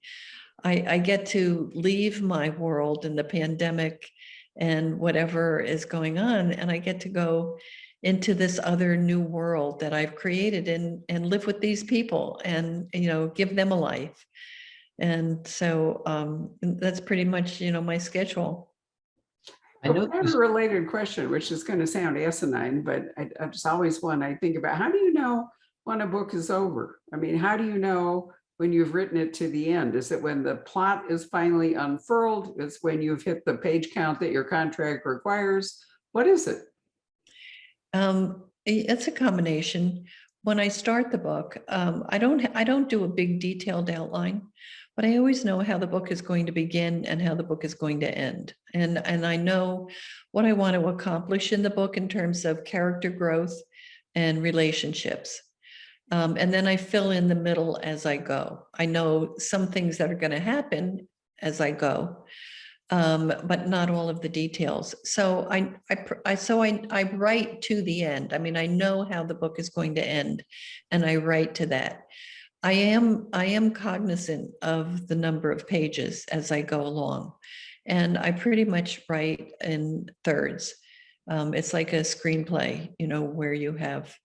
I get to leave my world in the pandemic and whatever is going on, and I get to go into this other new world that I've created and live with these people and, give them a life. And so that's pretty much, my schedule. I know I have a related question, which is going to sound asinine, but I just always when I think about, how do you know when a book is over? I mean, how do you know when you've written it to the end? Is it when the plot is finally unfurled? It's when you've hit the page count that your contract requires? What is it? It's a combination. When I start the book, I don't do a big detailed outline, but I always know how the book is going to begin and how the book is going to end. And I know what I want to accomplish in the book in terms of character growth and relationships. And then I fill in the middle as I go. I know some things that are going to happen as I go, but not all of the details. So I write to the end. I mean, I know how the book is going to end, and I write to that. I am cognizant of the number of pages as I go along, and I pretty much write in thirds. It's like a screenplay, where you have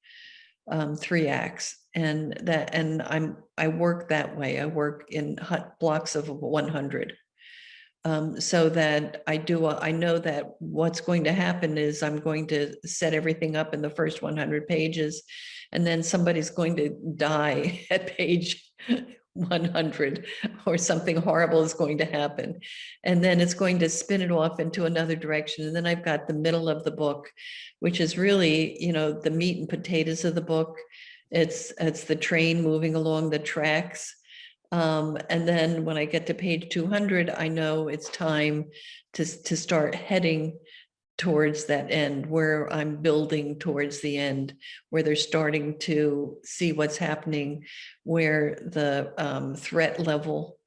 3 acts, and I work that way. I work in blocks of 100. so that I know that what's going to happen is I'm going to set everything up in the first 100 pages, and then somebody's going to die at page 100, or something horrible is going to happen. And then it's going to spin it off into another direction. And then I've got the middle of the book, which is really, the meat and potatoes of the book. It's the train moving along the tracks. And then when I get to page 200, I know it's time to start heading towards that end, where I'm building towards the end, where they're starting to see what's happening, where the threat level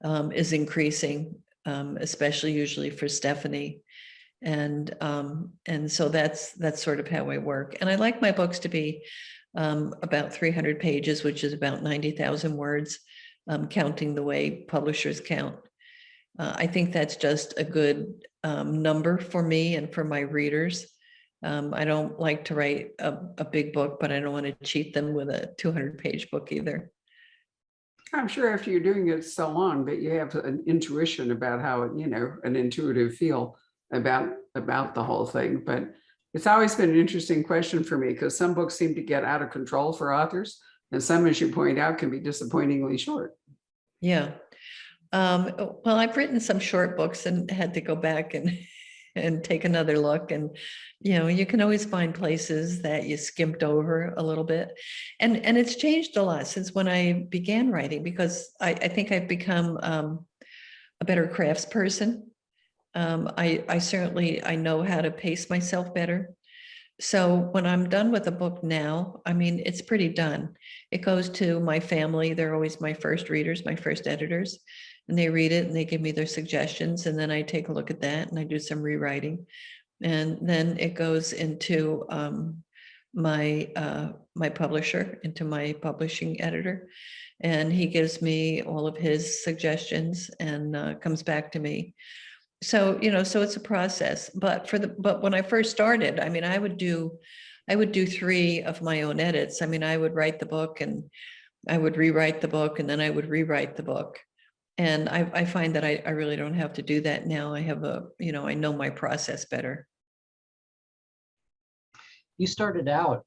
is increasing, especially usually for Stephanie. And so that's sort of how I work. And I like my books to be about 300 pages, which is about 90,000 words, counting the way publishers count. I think that's just a good number for me and for my readers. I don't like to write a big book, but I don't want to cheat them with a 200-page book either. I'm sure after you're doing it so long that you have an intuition about how, an intuitive feel about the whole thing. But it's always been an interesting question for me, because some books seem to get out of control for authors, and some, as you point out, can be disappointingly short. Yeah. Well, I've written some short books and had to go back and take another look. And, you can always find places that you skimped over a little bit. And it's changed a lot since when I began writing, because I think I've become a better craftsperson. I certainly know how to pace myself better. So when I'm done with a book now, I mean, it's pretty done. It goes to my family. They're always my first readers, my first editors, and they read it and they give me their suggestions. And then I take a look at that and I do some rewriting. And then it goes into my publisher, into my publishing editor. And he gives me all of his suggestions and comes back to me. So, so it's a process, but when I first started, I mean, I would do 3 of my own edits. I mean, I would write the book and I would rewrite the book, and then I would rewrite the book. And I find that I really don't have to do that now. I have I know my process better. You started out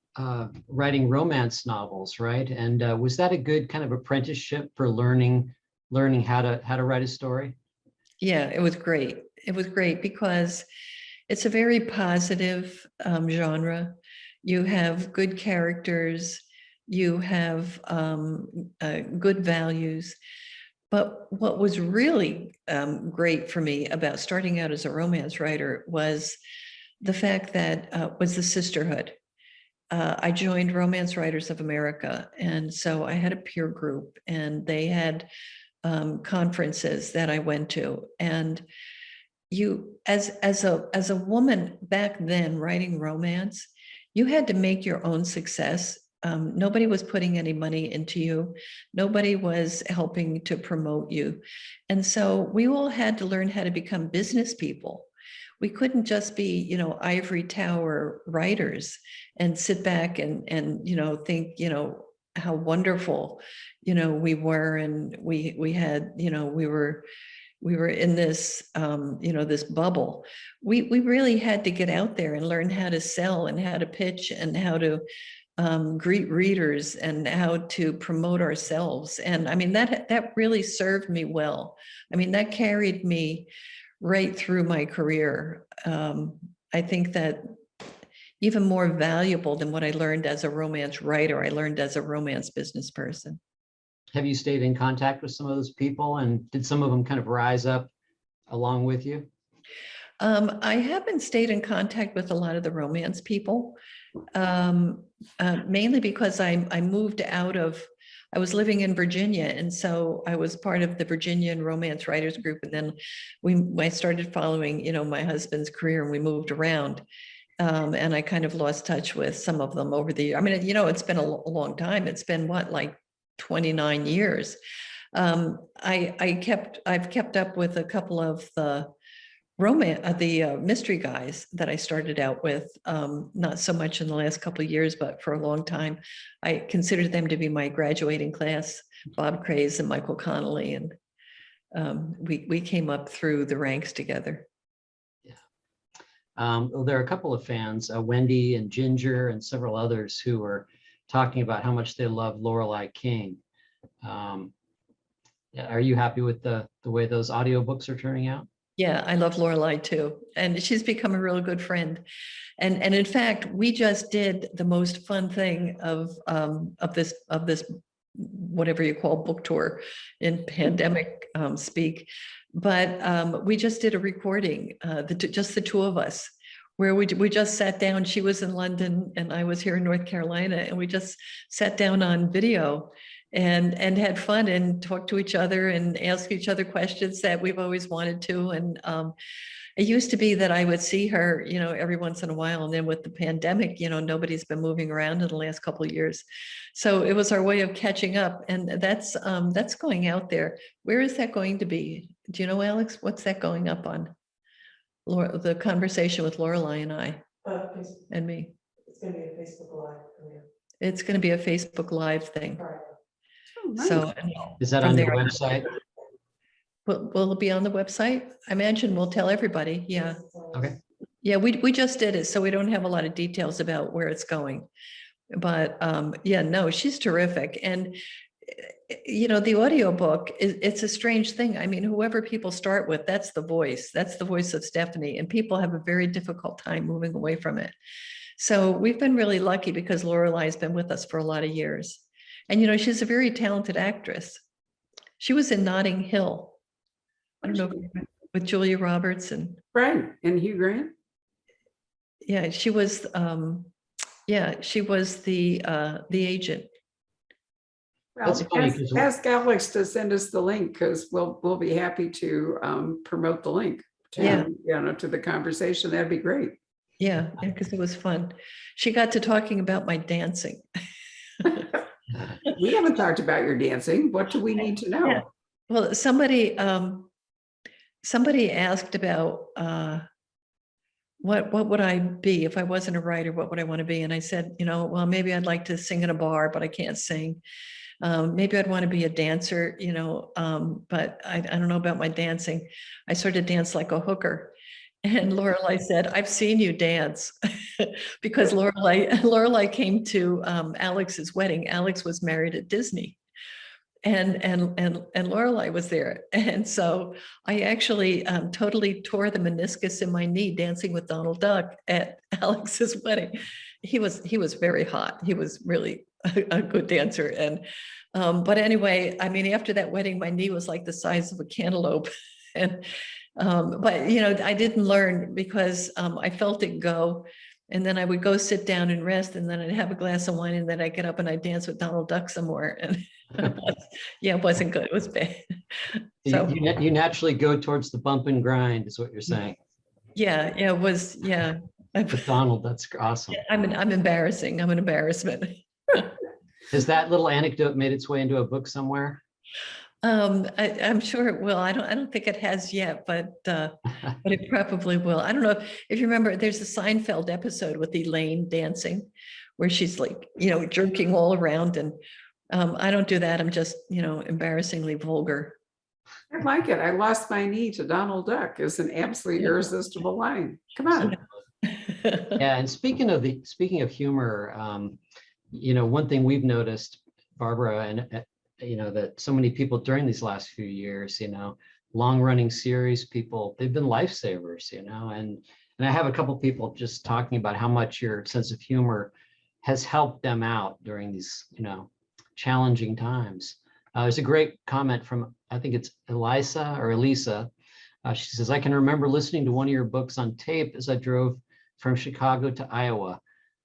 writing romance novels, right? And was that a good kind of apprenticeship for learning how to write a story? Yeah, it was great. It was great because it's a very positive genre. You have good characters, you have good values. But what was really great for me about starting out as a romance writer was the fact that was the sisterhood. I joined Romance Writers of America, and so I had a peer group, and they had conferences that I went to. And you, as a woman back then writing romance, you had to make your own success. Nobody was putting any money into you. Nobody was helping to promote you. And so we all had to learn how to become business people. We couldn't just be, ivory tower writers and sit back and think, how wonderful, we were, and we had, we were in this, this bubble. We really had to get out there and learn how to sell and how to pitch and how to greet readers and how to promote ourselves. And I mean, that really served me well. I mean, that carried me right through my career. I think that even more valuable than what I learned as a romance writer, I learned as a romance business person. Have you stayed in contact with some of those people, and did some of them kind of rise up along with you? I haven't stayed in contact with a lot of the romance people, mainly because I moved out of, I was living in Virginia, and so I was part of the Virginian Romance Writers Group, and then I started following, my husband's career, and we moved around. And I kind of lost touch with some of them over the year. I mean, it's been a long time. It's been like 29 years. I've kept up with a couple of the mystery guys that I started out with, not so much in the last couple of years, but for a long time. I considered them to be my graduating class, Bob Craze and Michael Connolly. And we came up through the ranks together. Well, there are a couple of fans, Wendy and Ginger and several others, who are talking about how much they love Lorelei King. Yeah, are you happy with the way those audiobooks are turning out? Yeah, I love Lorelei too, and she's become a real good friend. And in fact, we just did the most fun thing of this whatever you call book tour in pandemic speak. But we just did a recording, just the two of us, where we just sat down. She was in London and I was here in North Carolina, and we just sat down on video and had fun and talked to each other and ask each other questions that we've always wanted to. And it used to be that I would see her, every once in a while. And then with the pandemic, nobody's been moving around in the last couple of years. So it was our way of catching up. And that's going out there. Where is that going to be? Do you know, Alex, what's that going up on? The conversation with Lorelei and I and me. It's going to be a Facebook Live. It's going to be a Facebook Live thing. Right. Oh, nice. So Is that from on your there- website? will it be on the website? I imagine we'll tell everybody. Yeah. Okay. Yeah, we just did it, so we don't have a lot of details about where it's going. But yeah, no, she's terrific. And the audiobook it's a strange thing. I mean, whoever people start with, that's the voice of Stephanie, and people have a very difficult time moving away from it. So we've been really lucky because Lorelai's been with us for a lot of years. And she's a very talented actress. She was in Notting Hill. I don't know, with Julia Roberts and Right, and Hugh Grant. yeah, she was the agent. Well, That's funny, 'cause ask Alex to send us the link, because we'll be happy to promote the link to, Yeah. to the conversation. That'd be great. Yeah, because it was fun. She got to talking about my dancing. We haven't talked about your dancing. What do we need to know? Yeah. Well, somebody asked about what would I be if I wasn't a writer? What would I want to be? And I said, well, maybe I'd like to sing in a bar, but I can't sing. Maybe I'd want to be a dancer, but I don't know about my dancing. I sort of dance like a hooker. And Lorelei said, I've seen you dance because Lorelei came to Alex's wedding. Alex was married at Disney. And Lorelei was there. And so I actually totally tore the meniscus in my knee dancing with Donald Duck at Alex's wedding. He was very hot. He was really a good dancer. And but anyway, I mean, after that wedding, my knee was like the size of a cantaloupe. And but I didn't learn because I felt it go. And then I would go sit down and rest, and then I'd have a glass of wine, and then I'd get up and I'd dance with Donald Duck some more. And yeah, it wasn't good. It was bad. So You naturally go towards the bump and grind, is what you're saying. yeah, it was, yeah. With Donald, that's awesome. I'm embarrassing. I'm an embarrassment. Has that little anecdote made its way into a book somewhere? I'm sure it will. I don't think it has yet, but it probably will. I don't know if you remember, there's a Seinfeld episode with Elaine dancing where she's like, jerking all around. And I don't do that. I'm just, embarrassingly vulgar. I like it. I lost my knee to Donald Duck is an absolutely irresistible line. Come on. Yeah, and speaking of humor, one thing we've noticed, Barbara, and that so many people during these last few years, long-running series people, they've been lifesavers, and I have a couple people just talking about how much your sense of humor has helped them out during these, challenging times. There's a great comment from, I think it's Elisa. She says, I can remember listening to one of your books on tape as I drove from Chicago to Iowa.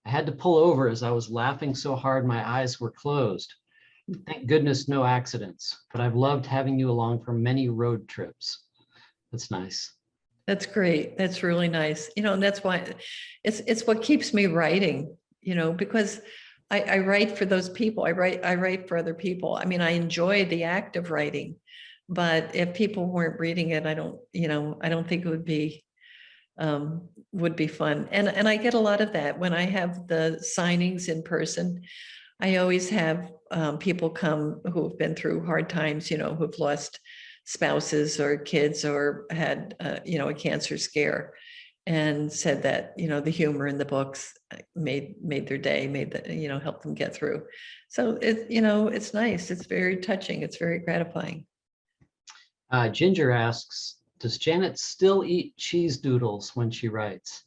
I had to pull over as I was laughing so hard my eyes were closed. Thank goodness no accidents, but I've loved having you along for many road trips. That's nice. That's great. That's really nice. And that's why it's what keeps me writing, because I write for those people. I write for other people. I mean, I enjoy the act of writing, but if people weren't reading it, I don't think it would be fun. And I get a lot of that when I have the signings in person. I always have people come who have been through hard times, who've lost spouses or kids or had, a cancer scare, and said that, the humor in the books made their day, helped them get through. So it's nice. It's very touching. It's very gratifying. Ginger asks, does Janet still eat cheese doodles when she writes?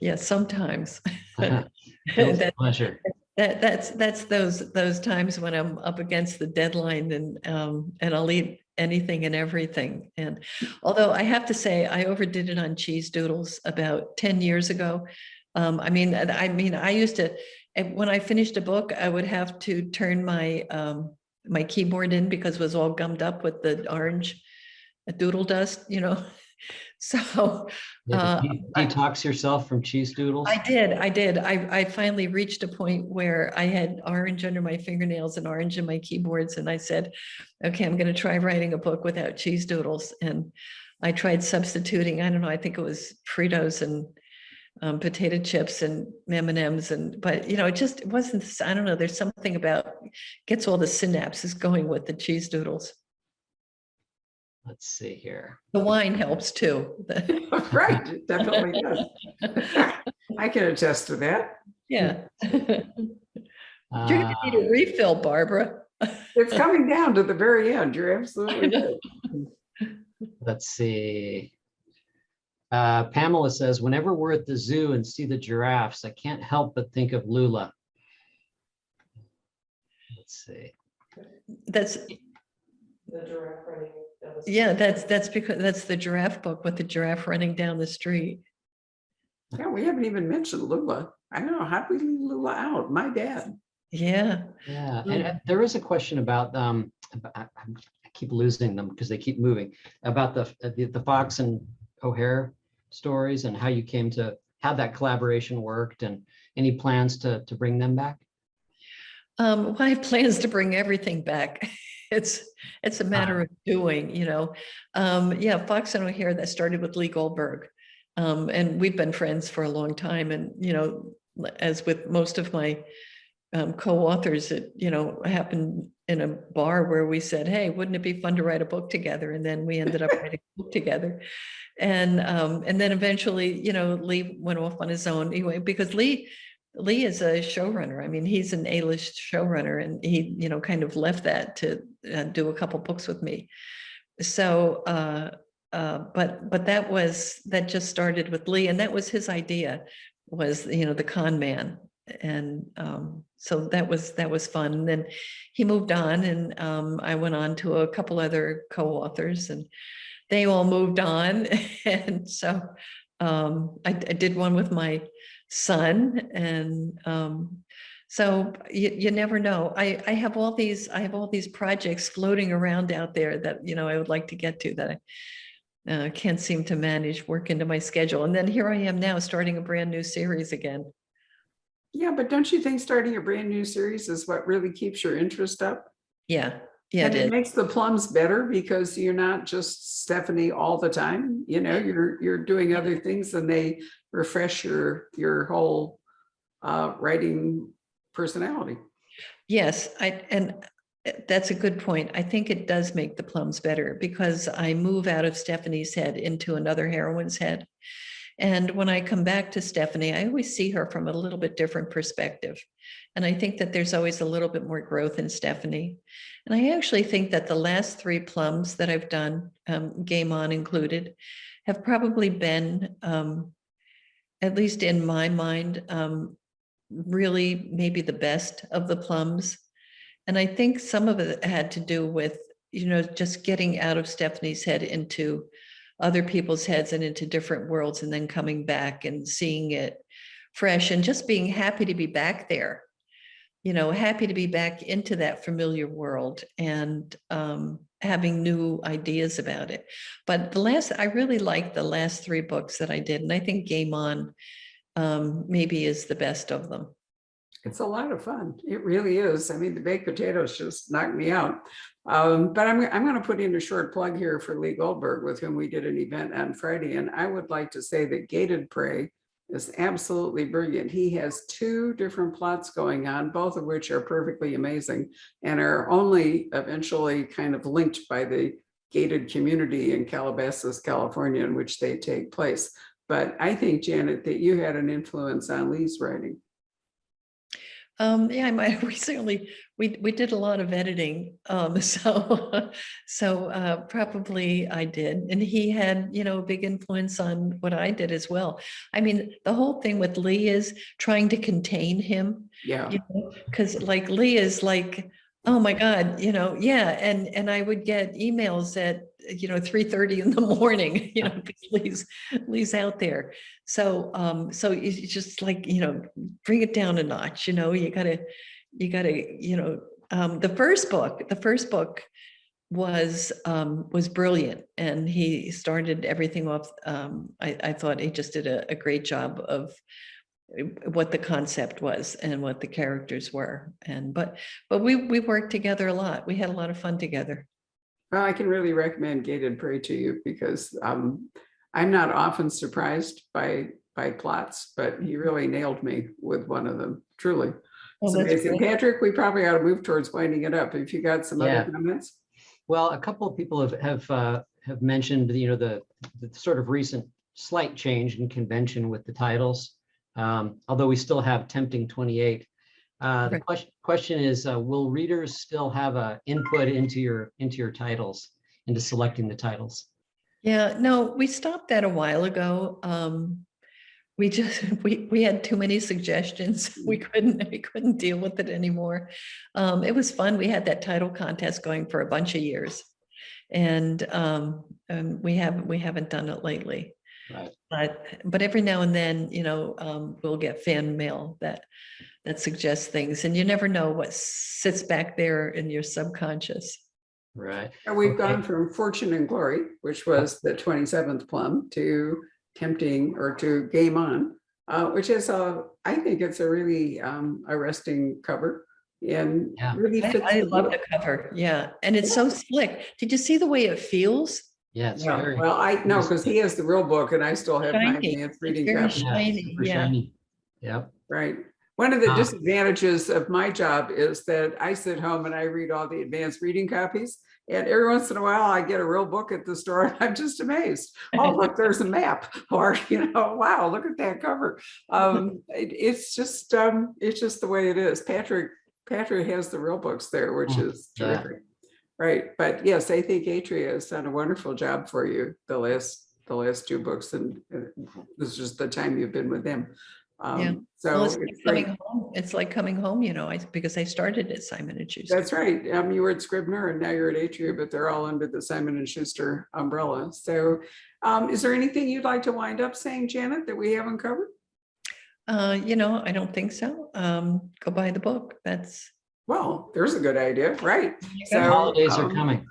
Yeah, sometimes. Guilty pleasure. That's those times when I'm up against the deadline, and I'll eat anything and everything. And although I have to say I overdid it on cheese doodles about 10 years ago. I used to, when I finished a book, I would have to turn my my keyboard in because it was all gummed up with the orange doodle dust, So Detox yourself from cheese doodles? I did. I finally reached a point where I had orange under my fingernails and orange in my keyboards. And I said, okay, I'm going to try writing a book without cheese doodles. And I tried substituting, I don't know, I think it was Fritos and potato chips and M&Ms. But it wasn't, I don't know, there's something about, gets all the synapses going with the cheese doodles. Let's see here. The wine helps too. Right, it definitely does. I can attest to that. Yeah. You're gonna need a refill, Barbara. It's coming down to the very end. You're absolutely right. Let's see. Pamela says, whenever we're at the zoo and see the giraffes, I can't help but think of Lula. Let's see. That's The giraffe running down the street. Yeah, that's because that's the giraffe book with the giraffe running down the street. Yeah, we haven't even mentioned Lula. I don't know, how did we leave Lula out? My bad. Yeah. Yeah, and there is a question about I keep losing them because they keep moving, about the Fox and O'Hare stories and how you came to how that collaboration worked, and any plans to bring them back? Well, I have plans to bring everything back. It's a matter of doing, Yeah, Fox and O'Hare, that started with Lee Goldberg. And we've been friends for a long time. And, as with most of my co-authors, it, happened in a bar where we said, hey, wouldn't it be fun to write a book together? And then we ended up writing a book together. And then eventually, Lee went off on his own anyway, because Lee is a showrunner. I mean, he's an A-list showrunner, and he, kind of left that to do a couple books with me. So, but that just started with Lee, and that was his idea, was, the con man. And so that was fun. And then he moved on, and I went on to a couple other co-authors, and they all moved on. And so I did one with my son, and so you never know. I have all these projects floating around out there that I would like to get to, that I can't seem to manage, work into my schedule. And then here I am now starting a brand new series again. Yeah, but don't you think starting a brand new series is what really keeps your interest up? Yeah, And it it makes the Plums better because you're not just Stephanie all the time. You're doing other things, and they refresh your whole writing personality. Yes, and that's a good point. I think it does make the Plums better because I move out of Stephanie's head into another heroine's head. And when I come back to Stephanie, I always see her from a little bit different perspective. And I think that there's always a little bit more growth in Stephanie. And I actually think that the last 3 Plums that I've done, Game On included, have probably been, at least in my mind, really maybe the best of the Plums. And I think some of it had to do with, just getting out of Stephanie's head into other people's heads and into different worlds, and then coming back and seeing it fresh, and just being happy to be back there, happy to be back into that familiar world, and having new ideas about it. But I really liked the last 3 books that I did. And I think Game On maybe is the best of them. It's a lot of fun. It really is. I mean, the baked potatoes just knocked me out. But I'm going to put in a short plug here for Lee Goldberg, with whom we did an event on Friday. And I would like to say that Gated Prey is absolutely brilliant. He has 2 different plots going on, both of which are perfectly amazing and are only eventually kind of linked by the gated community in Calabasas, California, in which they take place. But I think, Janet, that you had an influence on Lee's writing. Yeah, we certainly, we did a lot of editing. So probably I did. And he had, a big influence on what I did as well. I mean, the whole thing with Lee is trying to contain him, Yeah. because like Lee is like, oh my God, yeah. And I would get emails at, 3:30 in the morning, because Lee's out there. So it's just like, bring it down a notch, you gotta, the first book was brilliant, and he started everything off. I thought he just did a great job of what the concept was and what the characters were. But we worked together a lot. We had a lot of fun together. Well, I can really recommend Gated Prey to you because I'm not often surprised by plots, but he really nailed me with one of them, truly. Oh, So that's amazing. great. Patrick, we probably ought to move towards winding it up. If you got some Yeah. other comments. Well, a couple of people have mentioned, the sort of recent slight change in convention with the titles. Although we still have Tempting 28. The question is, will readers still have a input into your titles, into selecting the titles? Yeah, no, we stopped that a while ago. We just we had too many suggestions. We couldn't deal with it anymore. It was fun. We had that title contest going for a bunch of years, and we haven't done it lately. Right. But every now and then, we'll get fan mail that suggests things, and you never know what sits back there in your subconscious. Right. And we've gone from Fortune and Glory, which was the 27th Plum, to Tempting, or to Game On, which is I think it's a really arresting cover, and Yeah. really fits. I love the cover. Yeah. And it's so slick. Did you see the way it feels? Yeah, it's Yeah, very well, I know because he has the real book and I still have my Shiny. advanced It's reading very copy. shiny. super Yeah. shiny. Yep. Right. One of the Ah. disadvantages of my job is that I sit home and I read all the advanced reading copies. And every once in a while, I get a real book at the store and I'm just amazed. Oh, look, there's a map. Or, wow, look at that cover. It's just the way it is. Patrick has the real books there, which is Yeah. terrific. Right. But yes, I think Atria has done a wonderful job for you the last 2 books. And this is just the time you've been with them. Yeah. So Well, it's it's like coming great. home. It's like coming home, because I started at Simon & Schuster. That's right. You were at Scribner and now you're at Atria, but they're all under the Simon & Schuster umbrella. So is there anything you'd like to wind up saying, Janet, that we haven't covered? I don't think so. Go buy the book. Well, there's a good idea, right? The holidays are coming.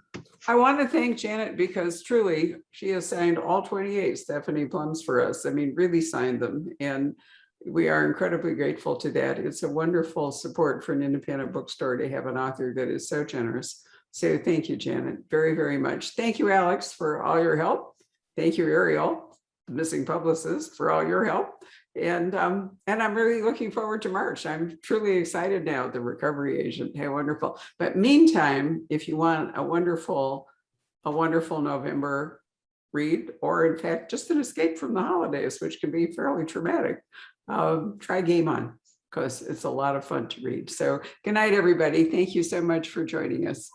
I want to thank Janet because truly she has signed all 28 Stephanie Plums for us. I mean, really signed them. And we are incredibly grateful to that. It's a wonderful support for an independent bookstore to have an author that is so generous. So thank you, Janet, very, very much. Thank you, Alex, for all your help. Thank you, Ariel, the missing publicist, for all your help. And I'm really looking forward to March. I'm truly excited now, the recovery agent. How wonderful. But meantime, if you want a wonderful November read, or in fact, just an escape from the holidays, which can be fairly traumatic, try Game On, because it's a lot of fun to read. So good night, everybody. Thank you so much for joining us.